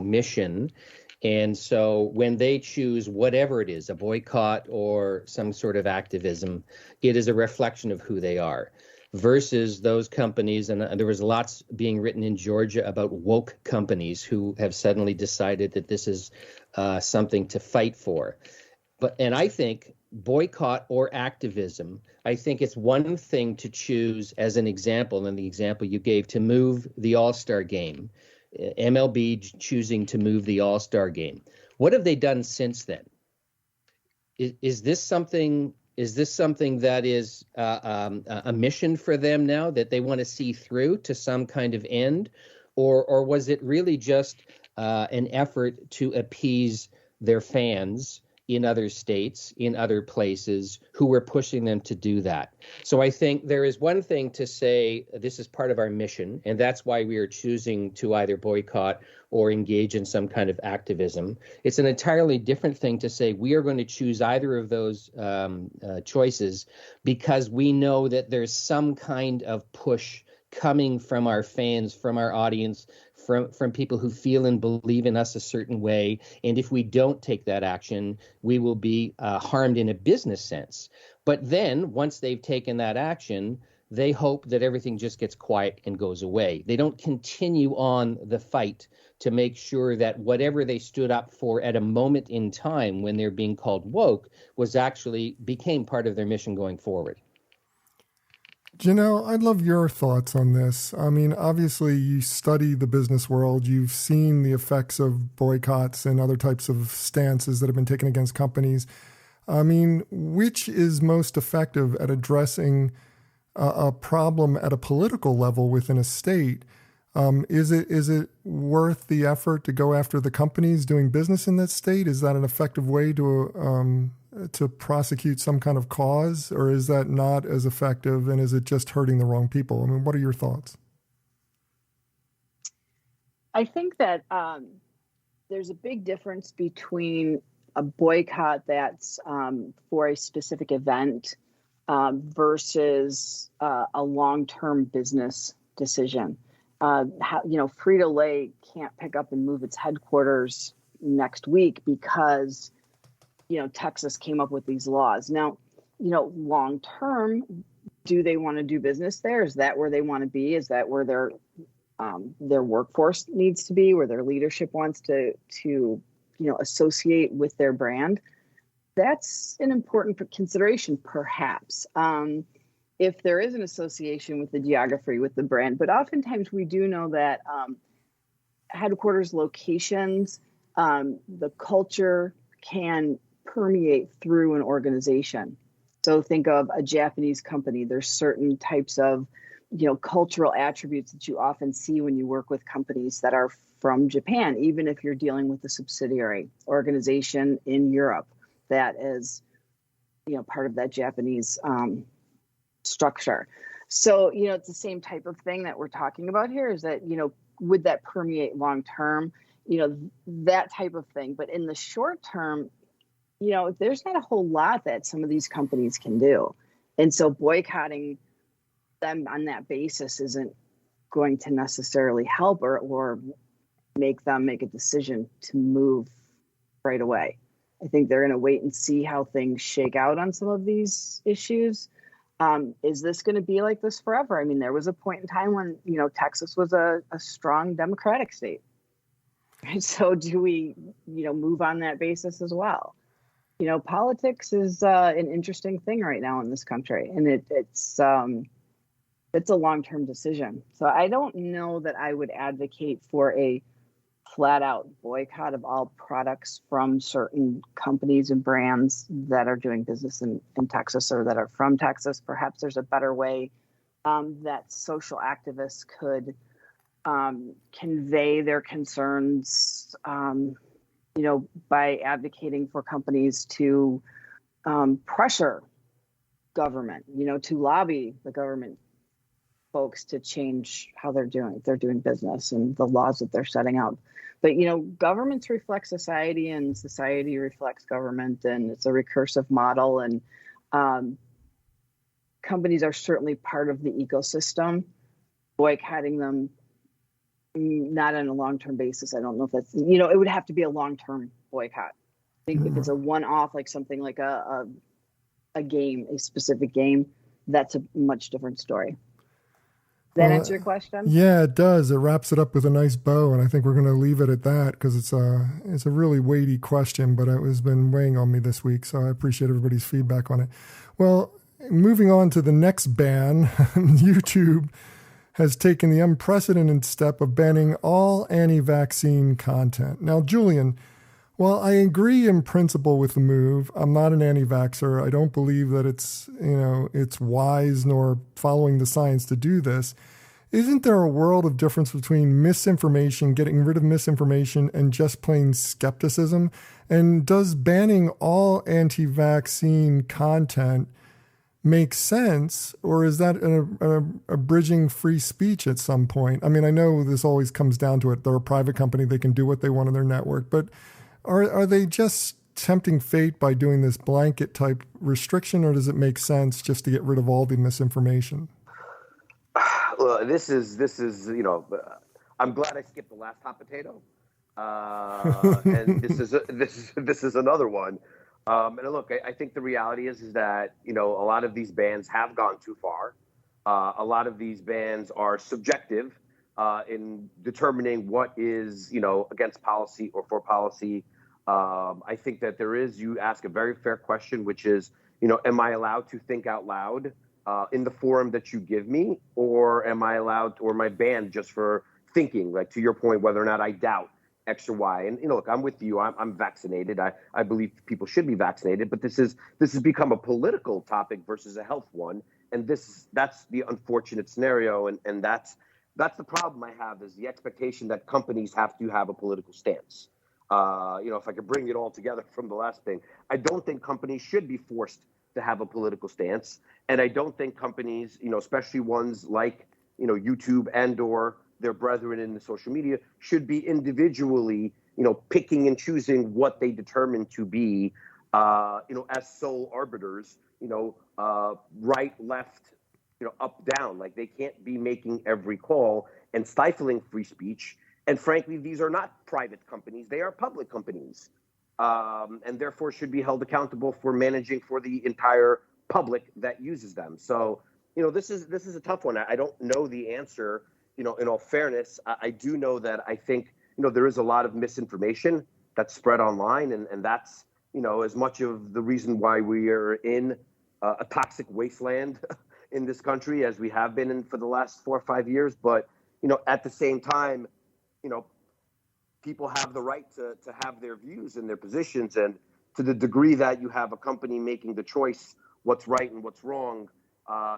mission. And so when they choose whatever it is, a boycott or some sort of activism, it is a reflection of who they are. Versus those companies, and there was lots being written in Georgia about woke companies who have suddenly decided that this is something to fight for. And I think boycott or activism, I think it's one thing to choose as an example, and the example you gave, to move the All-Star game, MLB choosing to move the All-Star game. What have they done since then? Is this something Is this something that is a mission for them now that they want to see through to some kind of end? Or was it really just an effort to appease their fans in other states, in other places, who were pushing them to do that? So I think there is one thing to say this is part of our mission, and that's why we are choosing to either boycott or engage in some kind of activism. It's an entirely different thing to say we are going to choose either of those choices because we know that there's some kind of push coming from our fans, from our audience, from people who feel and believe in us a certain way. And if we don't take that action, we will be harmed in a business sense. But then once they've taken that action, they hope that everything just gets quiet and goes away. They don't continue on the fight to make sure that whatever they stood up for at a moment in time when they're being called woke was actually became part of their mission going forward. Janell, I'd love your thoughts on this. I mean, obviously, you study the business world. You've seen the effects of boycotts and other types of stances that have been taken against companies. I mean, which is most effective at addressing a problem at a political level within a state? Is it worth the effort to go after the companies doing business in that state? Is that an effective way to prosecute some kind of cause, or is that not as effective, and is it just hurting the wrong people? I mean, what are your thoughts? I think that there's a big difference between a boycott that's for a specific event versus a long-term business decision. Frito-Lay can't pick up and move its headquarters next week because Texas came up with these laws. Now, long term, do they want to do business there? Is that where they want to be? Is that where their workforce needs to be? Where their leadership wants to associate with their brand? That's an important consideration, perhaps. If there is an association with the geography, with the brand, but oftentimes we do know that headquarters locations, the culture can permeate through an organization. So think of a Japanese company. There's certain types of, cultural attributes that you often see when you work with companies that are from Japan, even if you're dealing with a subsidiary organization in Europe that is, part of that Japanese structure. So, it's the same type of thing that we're talking about here is that, would that permeate long term, that type of thing. But in the short term, there's not a whole lot that some of these companies can do. And so boycotting them on that basis isn't going to necessarily help or make them make a decision to move right away. I think they're going to wait and see how things shake out on some of these issues. Is this going to be like this forever? I mean, there was a point in time when, Texas was a strong Democratic state. So do we, move on that basis as well? Politics is an interesting thing right now in this country, and it's a long-term decision. So I don't know that I would advocate for a flat-out boycott of all products from certain companies and brands that are doing business in Texas or that are from Texas. Perhaps there's a better way that social activists could convey their concerns by advocating for companies to pressure government, to lobby the government folks to change how they're doing business and the laws that they're setting out. But, governments reflect society and society reflects government, and it's a recursive model. And companies are certainly part of the ecosystem. Boycotting them, not on a long-term basis. I don't know if that's, it would have to be a long-term boycott. I think if it's a one-off, like something like a game, a specific game, that's a much different story. Does that answer your question? Yeah, it does. It wraps it up with a nice bow, and I think we're going to leave it at that because it's a really weighty question, but it has been weighing on me this week, so I appreciate everybody's feedback on it. Well, moving on to the next ban, YouTube has taken the unprecedented step of banning all anti-vaccine content. Now, Julian, Well, I agree in principle with the move. I'm not an anti-vaxxer. I don't believe that it's wise nor following the science to do this. Isn't there a world of difference between misinformation, getting rid of misinformation, and just plain skepticism? And does banning all anti-vaccine content make sense, or is that abridging free speech at some point? I mean, I know this always comes down to it. They're a private company. They can do what they want on their network. But are they just tempting fate by doing this blanket type restriction, or does it make sense just to get rid of all the misinformation? Well, this is I'm glad I skipped the last hot potato, and this is another one. And look, I think the reality is that a lot of these bans have gone too far. A lot of these bans are subjective in determining what is against policy or for policy. I think that you ask a very fair question, which is am I allowed to think out loud in the forum that you give me, or am I banned just for thinking, like to your point, whether or not I doubt X or Y? And look, I'm with you. I'm vaccinated. I believe people should be vaccinated, but this has become a political topic versus a health one, and that's the unfortunate scenario, and that's the problem I have, is the expectation that companies have to have a political stance. If I could bring it all together from the last thing, I don't think companies should be forced to have a political stance. And I don't think companies, especially ones like, YouTube and or their brethren in the social media, should be individually, picking and choosing what they determine to be, as sole arbiters, right, left, up, down. Like, they can't be making every call and stifling free speech. And frankly, these are not private companies. They are public companies. And therefore should be held accountable for managing for the entire public that uses them. So, this is a tough one. I don't know the answer, in all fairness. I do know that I think, there is a lot of misinformation that's spread online, and that's, as much of the reason why we are in a toxic wasteland in this country as we have been in for the last 4 or 5 years. But, at the same time, people have the right to have their views and their positions, and to the degree that you have a company making the choice what's right and what's wrong,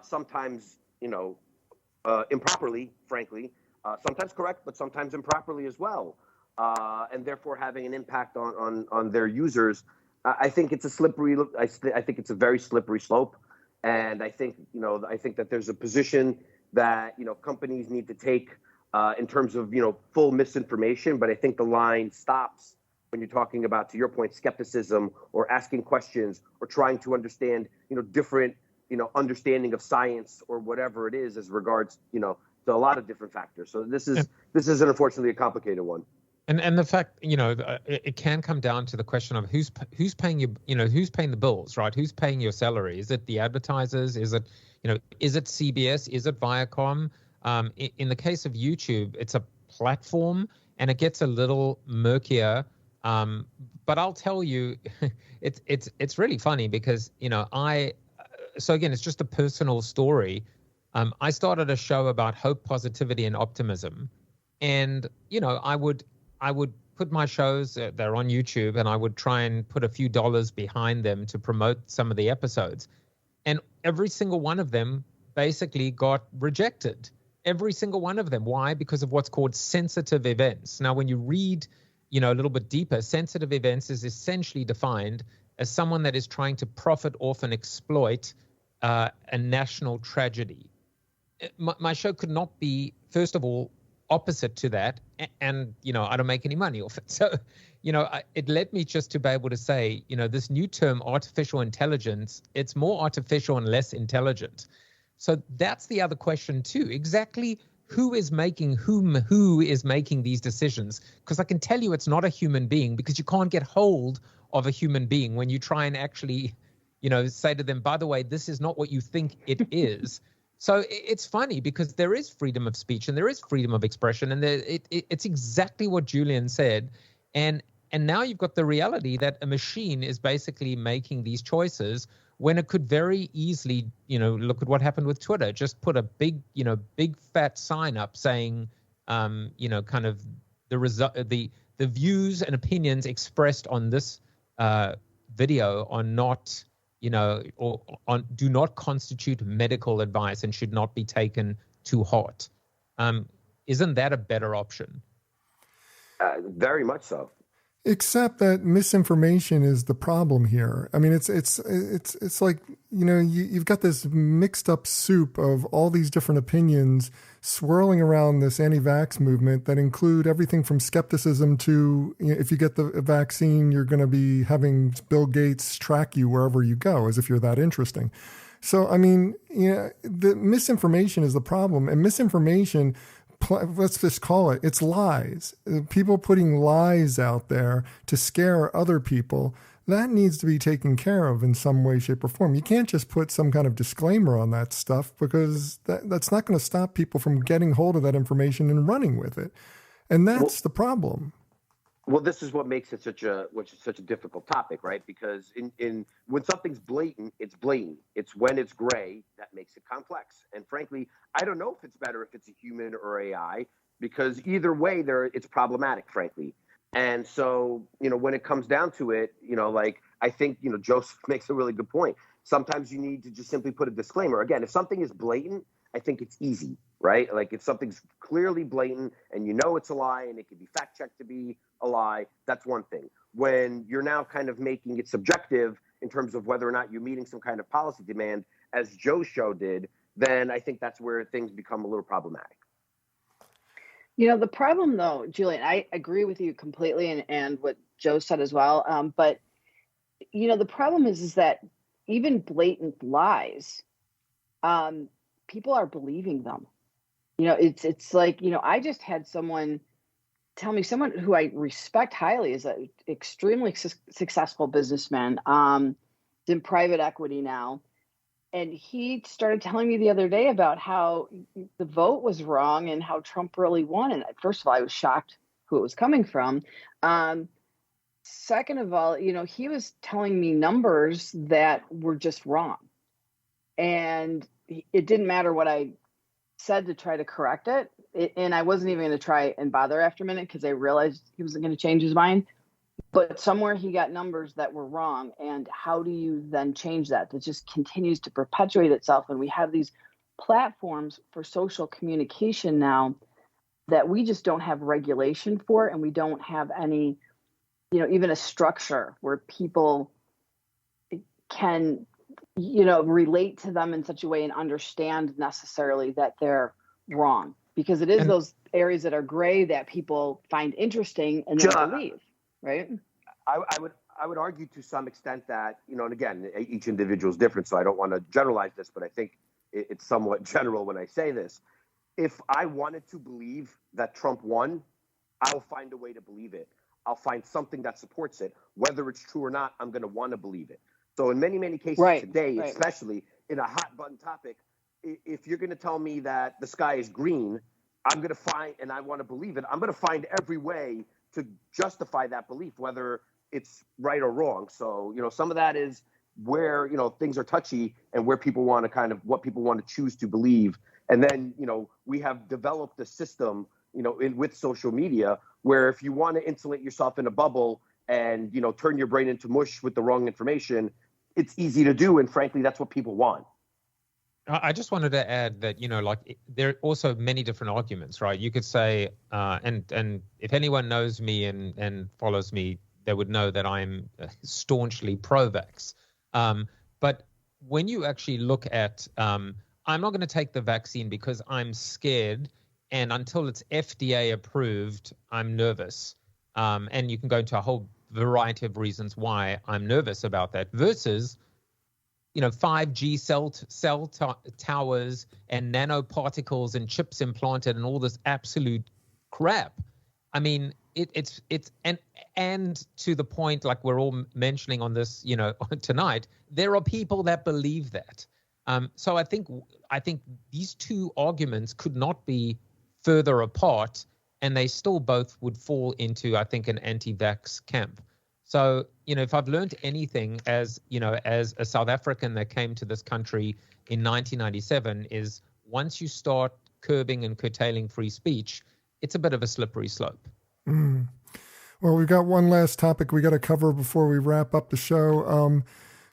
sometimes improperly, frankly, sometimes correct, but sometimes improperly as well, and therefore having an impact on their users. I think it's I think it's a very slippery slope, and I think that there's a position that companies need to take in terms of full misinformation, but I think the line stops when you're talking about, to your point, skepticism or asking questions or trying to understand different understanding of science or whatever it is as regards to a lot of different factors. So this is unfortunately a complicated one. And the fact it can come down to the question of who's paying you, who's paying the bills, right? Who's paying your salary? Is it the advertisers? Is it is it CBS? Is it Viacom? In the case of YouTube, it's a platform, and it gets a little murkier. But I'll tell you, it's really funny because so again, it's just a personal story. I started a show about hope, positivity, and optimism, and I would put my shows, they're on YouTube, and I would try and put a few dollars behind them to promote some of the episodes, and every single one of them basically got rejected. Every single one of them. Why? Because of what's called sensitive events. Now, when you read, a little bit deeper, sensitive events is essentially defined as someone that is trying to profit off and exploit a national tragedy. My show could not be, first of all, opposite to that, and I don't make any money off it. So, it led me just to be able to say, this new term, artificial intelligence, it's more artificial and less intelligent. So that's the other question too. Exactly who is making these decisions? Because I can tell you it's not a human being, because you can't get hold of a human being when you try and actually, say to them, by the way, this is not what you think it is. So it's funny because there is freedom of speech and there is freedom of expression, and it's exactly what Julian said. And now you've got the reality that a machine is basically making these choices when it could very easily, look at what happened with Twitter. Just put a big fat sign up saying, kind of the the views and opinions expressed on this video are not, do not constitute medical advice and should not be taken to heart. Isn't that a better option? Very much so. Except that misinformation is the problem here. I mean, it's like, you've got this mixed up soup of all these different opinions swirling around this anti-vax movement that include everything from skepticism to, if you get the vaccine, you're going to be having Bill Gates track you wherever you go, as if you're that interesting. So, I mean, the misinformation is the problem, and misinformation, let's just call it, it's lies. People putting lies out there to scare other people, that needs to be taken care of in some way, shape, or form. You can't just put some kind of disclaimer on that stuff, because that's not going to stop people from getting hold of that information and running with it. And that's the problem. Well, this is what makes it such a difficult topic, right? Because in when something's blatant, it's blatant. It's when it's gray that makes it complex. And frankly, I don't know if it's better if it's a human or AI, because either way, it's problematic, frankly. And so, when it comes down to it, I think, Joseph makes a really good point. Sometimes you need to just simply put a disclaimer. Again, if something is blatant, I think it's easy, right? Like if something's clearly blatant and it's a lie and it can be fact checked to be a lie, that's one thing. When you're now kind of making it subjective in terms of whether or not you're meeting some kind of policy demand, as Joe's show did, then I think that's where things become a little problematic. The problem, though, Julian, I agree with you completely, and what Joe said as well. But, the problem is that even blatant lies, people are believing them. It's like, I just had someone tell me, someone who I respect highly, is an extremely successful businessman, in private equity now. And he started telling me the other day about how the vote was wrong and how Trump really won. And first of all, I was shocked who it was coming from. Second of all, he was telling me numbers that were just wrong. And it didn't matter what I said to try to correct it. And I wasn't even going to try and bother after a minute, because I realized he wasn't going to change his mind. But somewhere he got numbers that were wrong. And how do you then change that? It just continues to perpetuate itself. And we have these platforms for social communication now that we just don't have regulation for. And we don't have any, even a structure where people can, relate to them in such a way and understand necessarily that they're wrong. Because it is those areas that are gray that people find interesting and then believe. Right. I would argue to some extent that, and again, each individual is different, so I don't want to generalize this, but I think it's somewhat general when I say this. If I wanted to believe that Trump won, I'll find a way to believe it. I'll find something that supports it. Whether it's true or not, I'm going to want to believe it. So in many, many cases today, especially in a hot button topic, if you're going to tell me that the sky is green, I'm going to find, and I want to believe it, I'm going to find every way to justify that belief, whether it's right or wrong. So, some of that is where, things are touchy and where people want to what people want to choose to believe. And then, we have developed a system, with social media, where if you want to insulate yourself in a bubble and, turn your brain into mush with the wrong information, it's easy to do. And frankly, that's what people want. I just wanted to add that, there are also many different arguments, right? You could say, and if anyone knows me and follows me, they would know that I'm staunchly pro-vax. But when you actually look at, I'm not going to take the vaccine because I'm scared, and until it's FDA approved, I'm nervous. And you can go into a whole variety of reasons why I'm nervous about that, versus 5G cell towers and nanoparticles and chips implanted and all this absolute crap. I mean, it's and to the point, like we're all mentioning on this, tonight, there are people that believe that. So I think these two arguments could not be further apart, and they still both would fall into, I think, an anti-vax camp. So, if I've learned anything as a South African that came to this country in 1997, is once you start curbing and curtailing free speech, it's a bit of a slippery slope. Mm. Well, we've got one last topic we got to cover before we wrap up the show.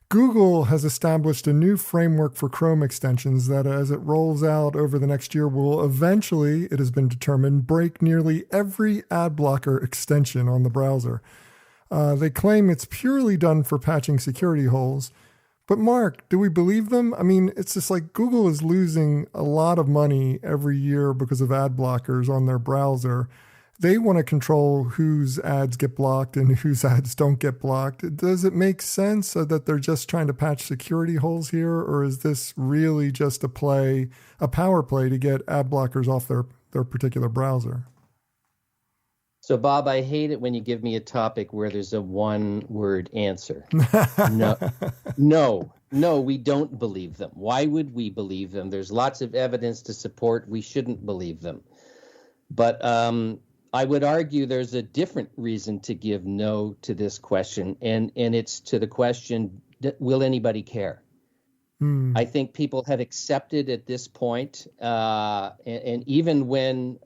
Google has established a new framework for Chrome extensions that, as it rolls out over the next year, will eventually, it has been determined, break nearly every ad blocker extension on the browser. They claim it's purely done for patching security holes. But Mark, do we believe them? I mean, it's just like Google is losing a lot of money every year because of ad blockers on their browser. They want to control whose ads get blocked and whose ads don't get blocked. Does it make sense that they're just trying to patch security holes here, or is this really just a power play to get ad blockers off their particular browser? So, Bob, I hate it when you give me a topic where there's a one-word answer. No, we don't believe them. Why would we believe them? There's lots of evidence to support we shouldn't believe them. But I would argue there's a different reason to give no to this question, and it's to the question, will anybody care? I think people have accepted at this point, and even when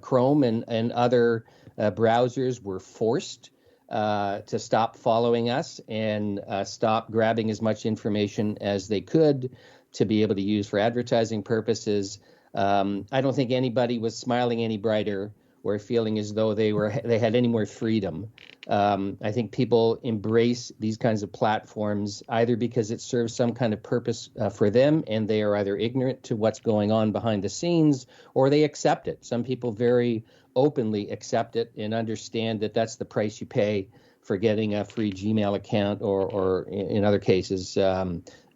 Chrome and other browsers were forced to stop following us and stop grabbing as much information as they could to be able to use for advertising purposes, I don't think anybody was smiling any brighter or feeling as though they had any more freedom. I think people embrace these kinds of platforms either because it serves some kind of purpose for them and they are either ignorant to what's going on behind the scenes, or they accept it. Some people very openly accept it and understand that that's the price you pay for getting a free Gmail account or in other cases,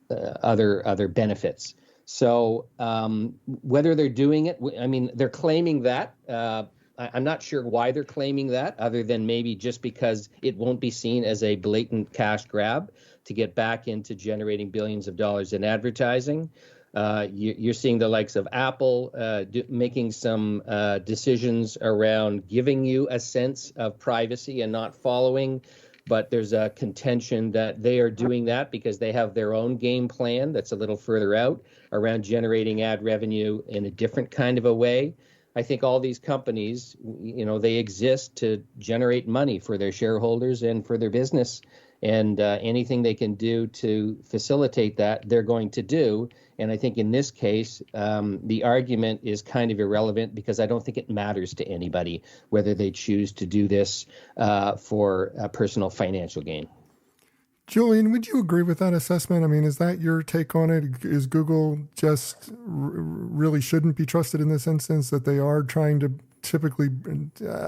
other benefits. So whether they're doing it, I mean, they're claiming that. I'm not sure why they're claiming that, other than maybe just because it won't be seen as a blatant cash grab to get back into generating billions of dollars in advertising. You're seeing the likes of Apple making some decisions around giving you a sense of privacy and not following. But there's a contention that they are doing that because they have their own game plan that's a little further out around generating ad revenue in a different kind of a way. I think all these companies, they exist to generate money for their shareholders and for their business. And anything they can do to facilitate that, they're going to do. And I think in this case, the argument is kind of irrelevant because I don't think it matters to anybody whether they choose to do this for personal financial gain. Julian, would you agree with that assessment? I mean, is that your take on it? Is Google just really shouldn't be trusted in this instance, that they are trying to typically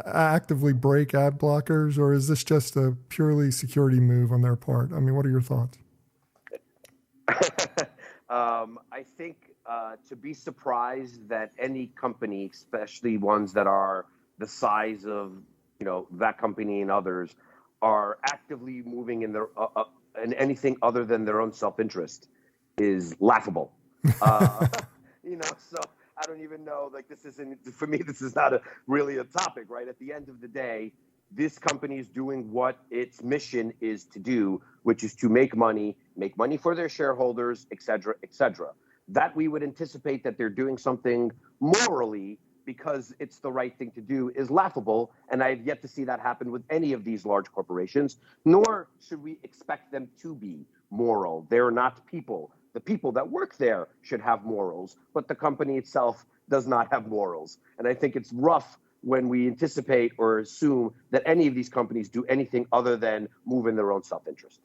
actively break ad blockers, or is this just a purely security move on their part? I mean, what are your thoughts? I think to be surprised that any company, especially ones that are the size of, that company and others, are actively moving in their in anything other than their own self-interest is laughable. So I don't even know, this isn't, for me, this is not really a topic, right? At the end of the day, this company is doing what its mission is to do, which is to make money for their shareholders, et cetera, et cetera. That we would anticipate that they're doing something morally because it's the right thing to do is laughable, and I have yet to see that happen with any of these large corporations, nor should we expect them to be moral. They're not people. The people that work there should have morals, but the company itself does not have morals. And I think it's rough when we anticipate or assume that any of these companies do anything other than move in their own self-interest.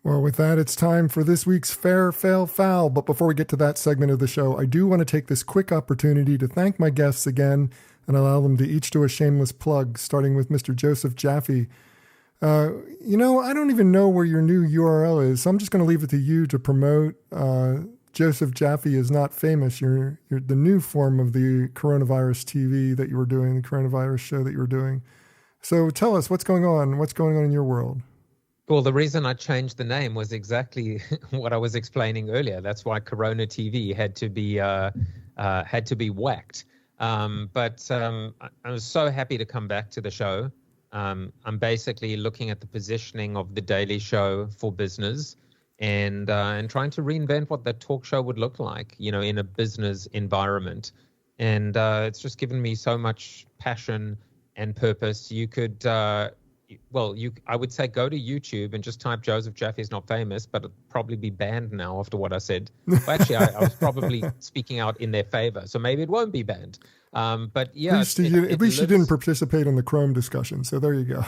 Well, with that, it's time for this week's Fair, Fail, Foul. But before we get to that segment of the show, I do want to take this quick opportunity to thank my guests again and allow them to each do a shameless plug, starting with Mr. Joseph Jaffe. I don't even know where your new URL is, so I'm just going to leave it to you to promote. Joseph Jaffe is not famous. You're the new form of the coronavirus TV that you were doing, the coronavirus show that you were doing. So tell us what's going on. What's going on in your world? Well, the reason I changed the name was exactly what I was explaining earlier. That's why Corona TV had to be whacked. But I was so happy to come back to the show. I'm basically looking at the positioning of the Daily Show for business and trying to reinvent what that talk show would look like, in a business environment. And it's just given me so much passion and purpose, you could, I would say go to YouTube and just type Joseph Jaffe is not famous, but it'll probably be banned now after what I said. Well, actually, I was probably speaking out in their favor, so maybe it won't be banned. But yeah, at least you didn't participate in the Chrome discussion, so there you go.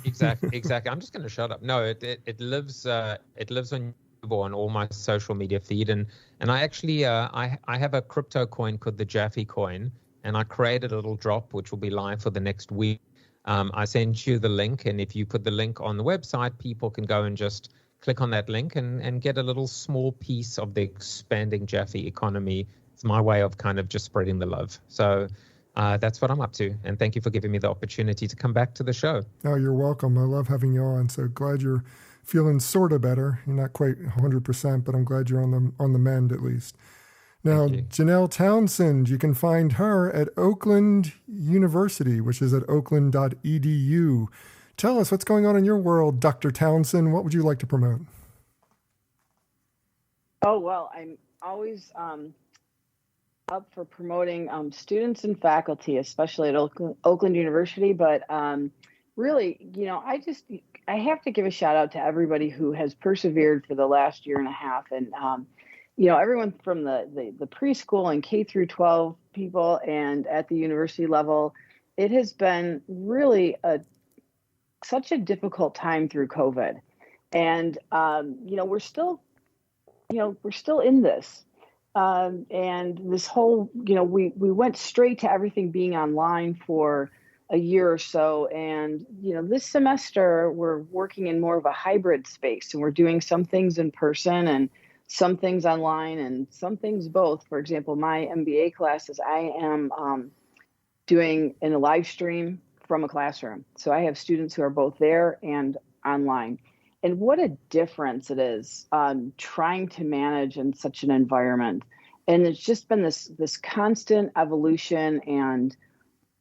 Exactly. I'm just going to shut up. No, it lives on YouTube or on all my social media feed, and I actually I have a crypto coin called the Jaffe coin, and I created a little drop which will be live for the next week. I send you the link, and if you put the link on the website, people can go and just click on that link and get a little small piece of the expanding Jaffe economy. It's my way of kind of just spreading the love. So that's what I'm up to. And thank you for giving me the opportunity to come back to the show. Oh, you're welcome. I love having you on. So glad you're feeling sort of better. You're not quite 100%, but I'm glad you're on the mend at least. Now, Janell Townsend, you can find her at Oakland University, which is at oakland.edu. Tell us what's going on in your world, Dr. Townsend. What would you like to promote? Oh, well, I'm always up for promoting students and faculty, especially at Oakland University. But really, I have to give a shout out to everybody who has persevered for the last year and a half. And, everyone from the preschool and K through 12 people and at the university level, it has been really such a difficult time through COVID. And, we're still in this. And this whole, we went straight to everything being online for a year or so. And, this semester we're working in more of a hybrid space, and we're doing some things in person and some things online and some things both. For example, my MBA classes, I am doing in a live stream from a classroom. So I have students who are both there and online. And what a difference it is trying to manage in such an environment. And it's just been this constant evolution and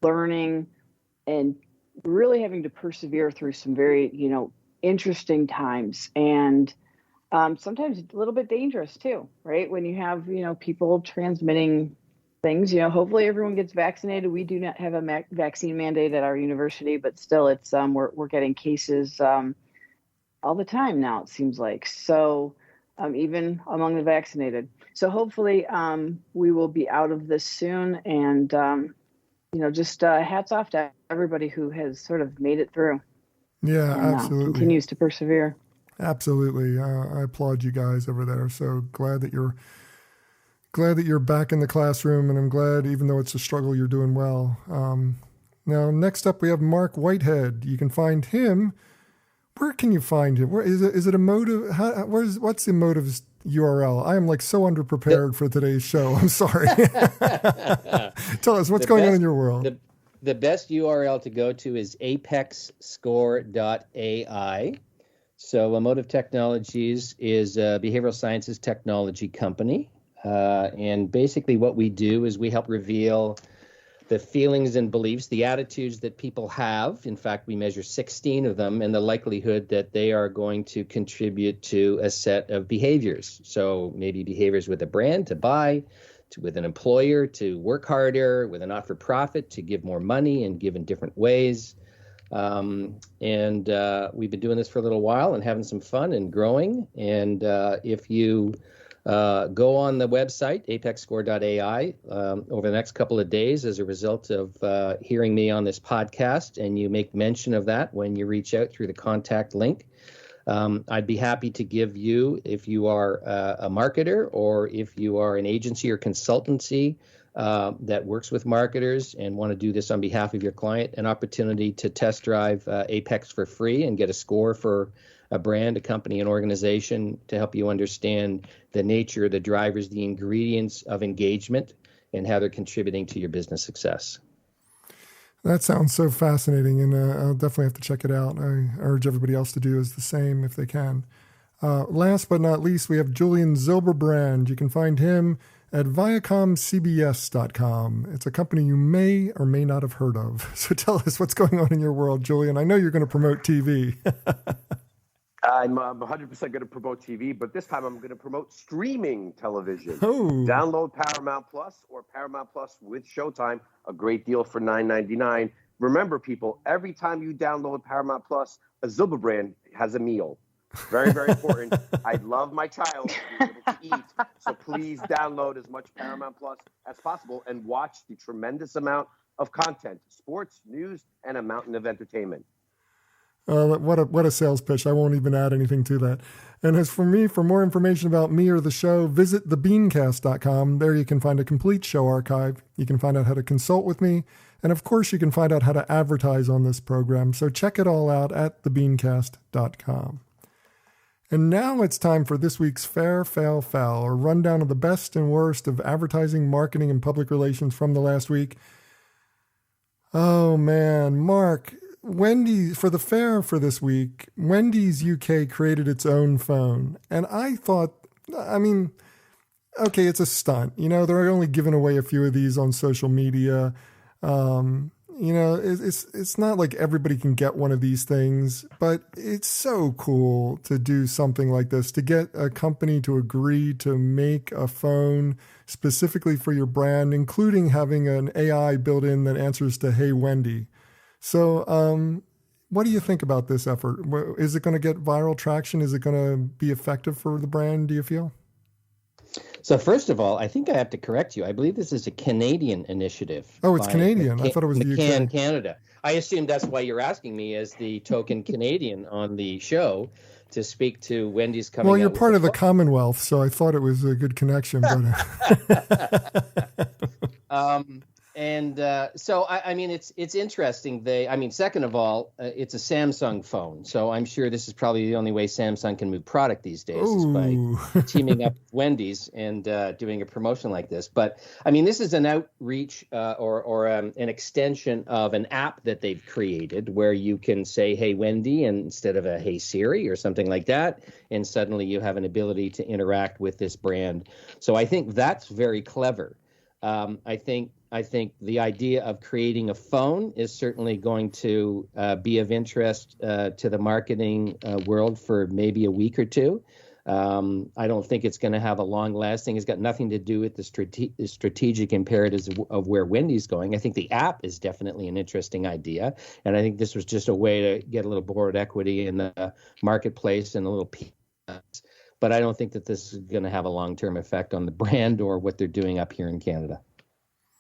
learning and really having to persevere through some very, interesting times. And sometimes a little bit dangerous too, right? When you have, people transmitting things, hopefully everyone gets vaccinated. We do not have a vaccine mandate at our university, but still it's, we're getting cases all the time now, it seems like. So even among the vaccinated. So hopefully we will be out of this soon. And, just hats off to everybody who has sort of made it through. Yeah, and, absolutely. Continues to persevere. Absolutely. I applaud you guys over there. So glad that you're back in the classroom, and I'm glad, even though it's a struggle, you're doing well. Now, next up, we have Marc Whitehead. You can find him. Where can you find him? Where is it a motive? What's the motive's URL? I am so underprepared for today's show. I'm sorry. Tell us what's going on in your world. The best URL to go to is apexscore.ai. So Emotive Technologies is a behavioral sciences technology company. And basically what we do is we help reveal the feelings and beliefs, the attitudes that people have. In fact, we measure 16 of them, and the likelihood that they are going to contribute to a set of behaviors. So maybe behaviors with a brand to buy, with an employer to work harder, with a not-for-profit to give more money and give in different ways. And we've been doing this for a little while and having some fun and growing. And if you go on the website, apexscore.ai, over the next couple of days as a result of hearing me on this podcast, and you make mention of that when you reach out through the contact link, I'd be happy to give you, if you are a marketer or if you are an agency or consultancy that works with marketers and want to do this on behalf of your client, an opportunity to test drive Apex for free and get a score for a brand, a company, an organization to help you understand the nature, the drivers, the ingredients of engagement and how they're contributing to your business success. That sounds so fascinating, and I'll definitely have to check it out. I urge everybody else to do as the same if they can. Last but not least, we have Julian Zilberbrand. You can find him at viacomcbs.com. It's a company you may or may not have heard of. So tell us what's going on in your world, Julian. I know you're going to promote TV. I'm 100% going to promote TV, but this time I'm going to promote streaming television. Oh. Download Paramount Plus or Paramount Plus with Showtime, a great deal for $9.99. remember, people, every time you download Paramount Plus, a Zilberbrand has a meal. Very, very important. I love my child to be able to eat, so please download as much Paramount Plus as possible and watch the tremendous amount of content, sports, news, and a mountain of entertainment. What a sales pitch. I won't even add anything to that. And as for me, for more information about me or the show, visit thebeancast.com. There you can find a complete show archive. You can find out how to consult with me. And of course, you can find out how to advertise on this program. So check it all out at thebeancast.com. And now it's time for this week's Fair, Fail, Foul, a rundown of the best and worst of advertising, marketing, and public relations from the last week. Oh, man. Mark, Wendy's, for the fair for this week, Wendy's UK created its own phone. And I thought, okay, it's a stunt. They're only giving away a few of these on social media. It's not like everybody can get one of these things, but it's so cool to do something like this, to get a company to agree to make a phone specifically for your brand, including having an AI built in that answers to "Hey Wendy." So, what do you think about this effort? Is it going to get viral traction? Is it going to be effective for the brand, do you feel? So first of all, I think I have to correct you. I believe this is a Canadian initiative. Oh, it's Canadian. I thought it was the UK. Canada. I assume that's why you're asking me as the token Canadian on the show to speak to Wendy's coming out. Well, you're part of the Commonwealth, so I thought it was a good connection. But So it's interesting. Second of all, it's a Samsung phone, so I'm sure this is probably the only way Samsung can move product these days is by teaming up with Wendy's and doing a promotion like this. But this is an outreach or an extension of an app that they've created where you can say "Hey Wendy" instead of a "Hey Siri" or something like that, and suddenly you have an ability to interact with this brand. So I think that's very clever. I think the idea of creating a phone is certainly going to be of interest to the marketing world for maybe a week or two. I don't think it's going to have a long lasting. It's got nothing to do with the strategic imperatives of where Wendy's going. I think the app is definitely an interesting idea. And I think this was just a way to get a little board equity in the marketplace and a little piece. But I don't think that this is going to have a long-term effect on the brand or what they're doing up here in Canada.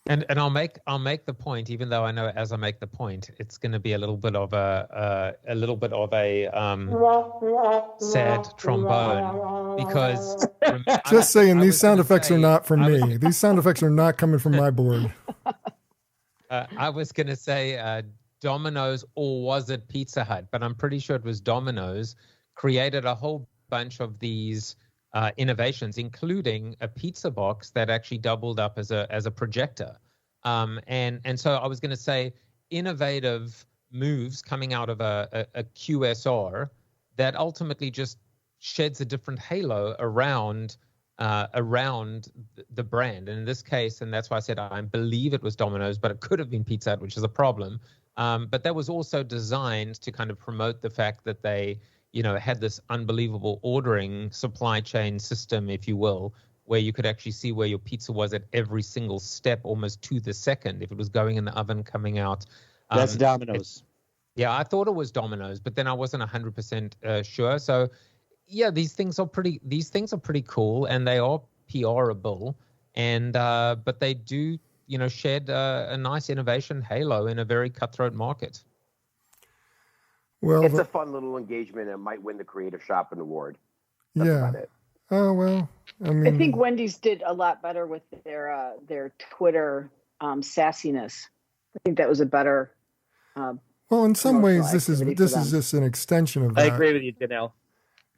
And I'll make the point, even though I know as I make the point, it's going to be a little bit of a sad trombone because just saying these sound effects are not from me. These sound effects are not coming from my board. I was going to say Domino's, or was it Pizza Hut? But I'm pretty sure it was Domino's created a whole bunch of these innovations, including a pizza box that actually doubled up as a projector. And so I was going to say innovative moves coming out of a QSR that ultimately just sheds a different halo around the brand. And in this case, and that's why I said I believe it was Domino's, but it could have been Pizza Hut, which is a problem. But that was also designed to kind of promote the fact that they had this unbelievable ordering supply chain system, if you will, where you could actually see where your pizza was at every single step, almost to the second, if it was going in the oven, coming out. That's Domino's. Yeah, I thought it was Domino's, but then I wasn't 100% sure. So, yeah, these things are pretty cool, and they are PRable, and but they do shed a nice innovation halo in a very cutthroat market. Well, it's a fun little engagement and might win the Creative Shopping Award. That's about it. Oh, well, I think Wendy's did a lot better with their Twitter sassiness. I think that was a better. Well, in some ways, this is just an extension of that. I agree with you, Janell.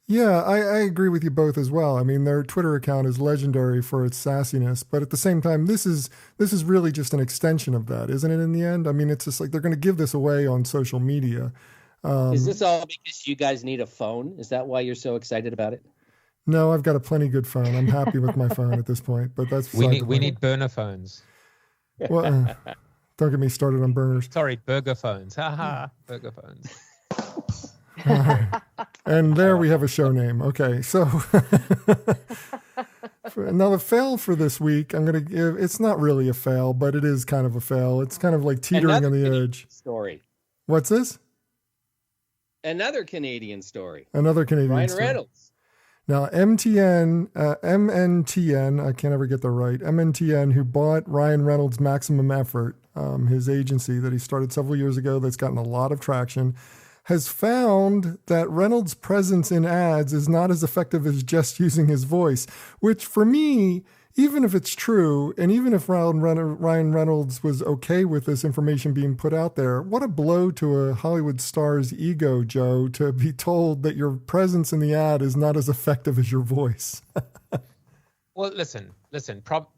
Yeah, I agree with you both as well. I mean, their Twitter account is legendary for its sassiness, but at the same time, this is really just an extension of that, isn't it? In the end, I mean, it's just like they're going to give this away on social media. Is this all because you guys need a phone? Is that why you're so excited about it? No, I've got a plenty good phone. I'm happy with my phone at this point, but that's we need burner phones. Well, don't get me started on burners. Sorry, burger phones. Haha, burger phones. And there we have a show name. Okay, so Now, the fail for this week, I'm going to give, it's not really a fail, but it is kind of a fail. It's kind of like teetering on the edge. Story. What's this? Another Canadian story. Another Canadian Ryan story. Reynolds. Now, MNTN, I can't ever get that right, MNTN, who bought Ryan Reynolds' Maximum Effort, his agency that he started several years ago that's gotten a lot of traction, has found that Reynolds' presence in ads is not as effective as just using his voice, which for me, even if it's true, and even if Ryan Reynolds was okay with this information being put out there, what a blow to a Hollywood star's ego, Joe, to be told that your presence in the ad is not as effective as your voice. Well, listen.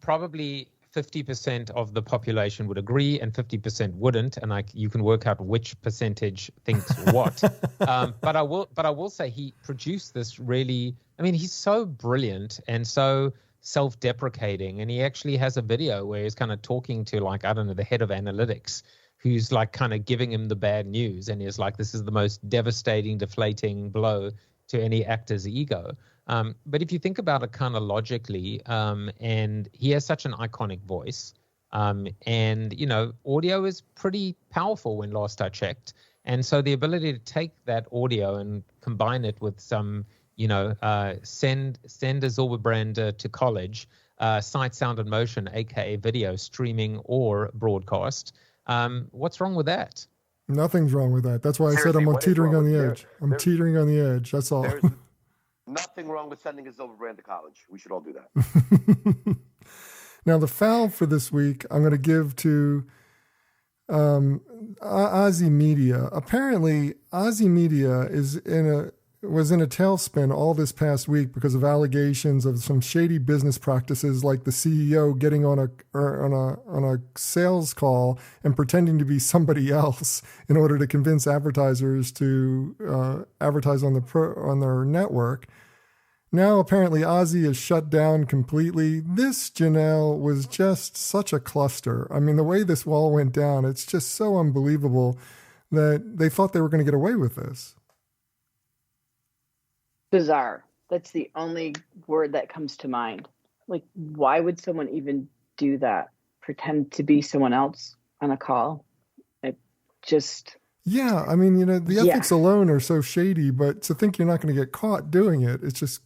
Probably 50% of the population would agree and 50% wouldn't, and you can work out which percentage thinks what. But I will say he produced this really. I mean, he's so brilliant and so self-deprecating, and he actually has a video where he's kind of talking to, like, I don't know, the head of analytics, who's like kind of giving him the bad news, and he's like, this is the most devastating, deflating blow to any actor's ego. But if you think about it kind of logically, and he has such an iconic voice, and audio is pretty powerful when last I checked, and so the ability to take that audio and combine it with some send a Zilberbrand to college, sight, sound, and motion, aka video streaming or broadcast. What's wrong with that? Nothing's wrong with that. That's why I said I'm teetering on the edge. I'm teetering on the edge. That's all. There's nothing wrong with sending a Zilberbrand to college. We should all do that. Now, the foul for this week, I'm going to give to Aussie Media. Apparently, Aussie Media was in a tailspin all this past week because of allegations of some shady business practices, like the CEO getting on a sales call and pretending to be somebody else in order to convince advertisers to advertise on their network. Now, apparently, Aussie is shut down completely. This, Janelle, was just such a cluster. I mean, the way this all went down, it's just so unbelievable that they thought they were going to get away with this. Bizarre. That's the only word that comes to mind. Like, why would someone even do that? Pretend to be someone else on a call? It just... Yeah, I mean, the ethics alone are so shady, but to think you're not going to get caught doing it, it's just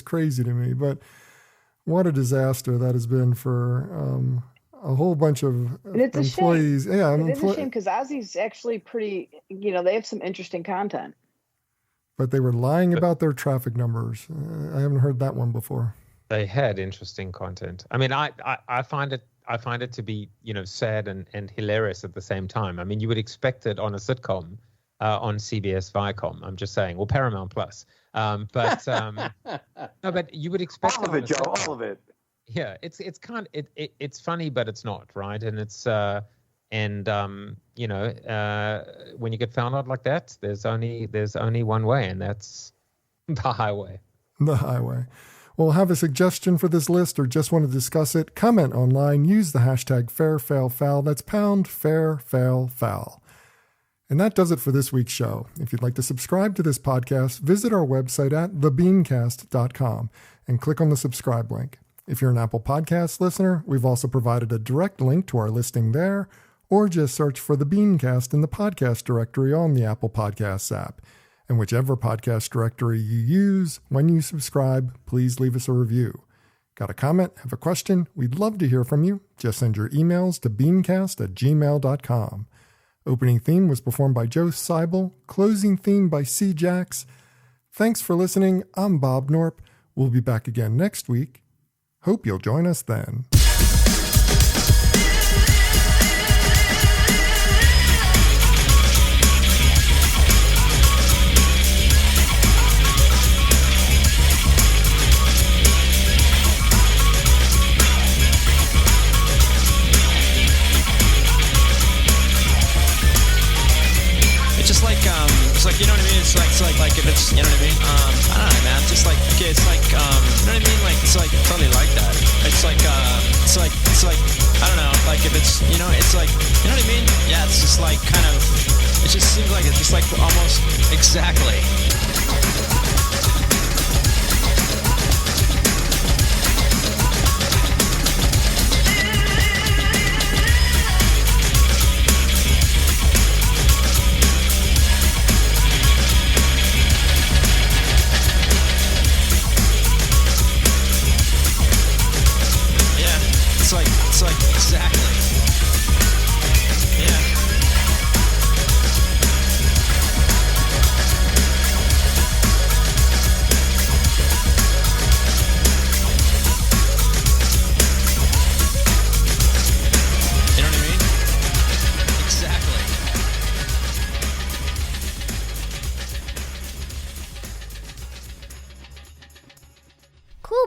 crazy to me. But what a disaster that has been for a whole bunch of employees. Yeah, it's a shame because Ozzy's actually pretty, they have some interesting content. But they were lying about their traffic numbers. I haven't heard that one before. They had interesting content. I mean, I find it to be, sad and hilarious at the same time. I mean, you would expect it on a sitcom on CBS Viacom. I'm just saying, or Paramount Plus. No, but you would expect all of it, Joe. All of it. Yeah, it's it's funny, but it's not, right? And it's when you get found out like that, there's only one way, and that's the highway. The highway. Well, have a suggestion for this list or just want to discuss it? Comment online. Use the hashtag #FairFailFoul. That's #FairFailFoul. And that does it for this week's show. If you'd like to subscribe to this podcast, visit our website at thebeancast.com and click on the subscribe link. If you're an Apple Podcast listener, we've also provided a direct link to our listing there, or just search for the BeanCast in the podcast directory on the Apple Podcasts app. And whichever podcast directory you use, when you subscribe, please leave us a review. Got a comment? Have a question? We'd love to hear from you. Just send your emails to beancast@gmail.com. Opening theme was performed by Joe Seibel. Closing theme by C. Jax. Thanks for listening. I'm Bob Norp. We'll be back again next week. Hope you'll join us then. You know what I mean? It's like if it's, you know what I mean? I don't know, man. Just like, okay, it's like, you know what I mean? Like, it's like totally like that. It's like, I don't know, like if it's, it's like, you know what I mean? Yeah, it's just like kind of, it just seems like it's just like almost exactly.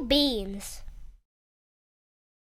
beans.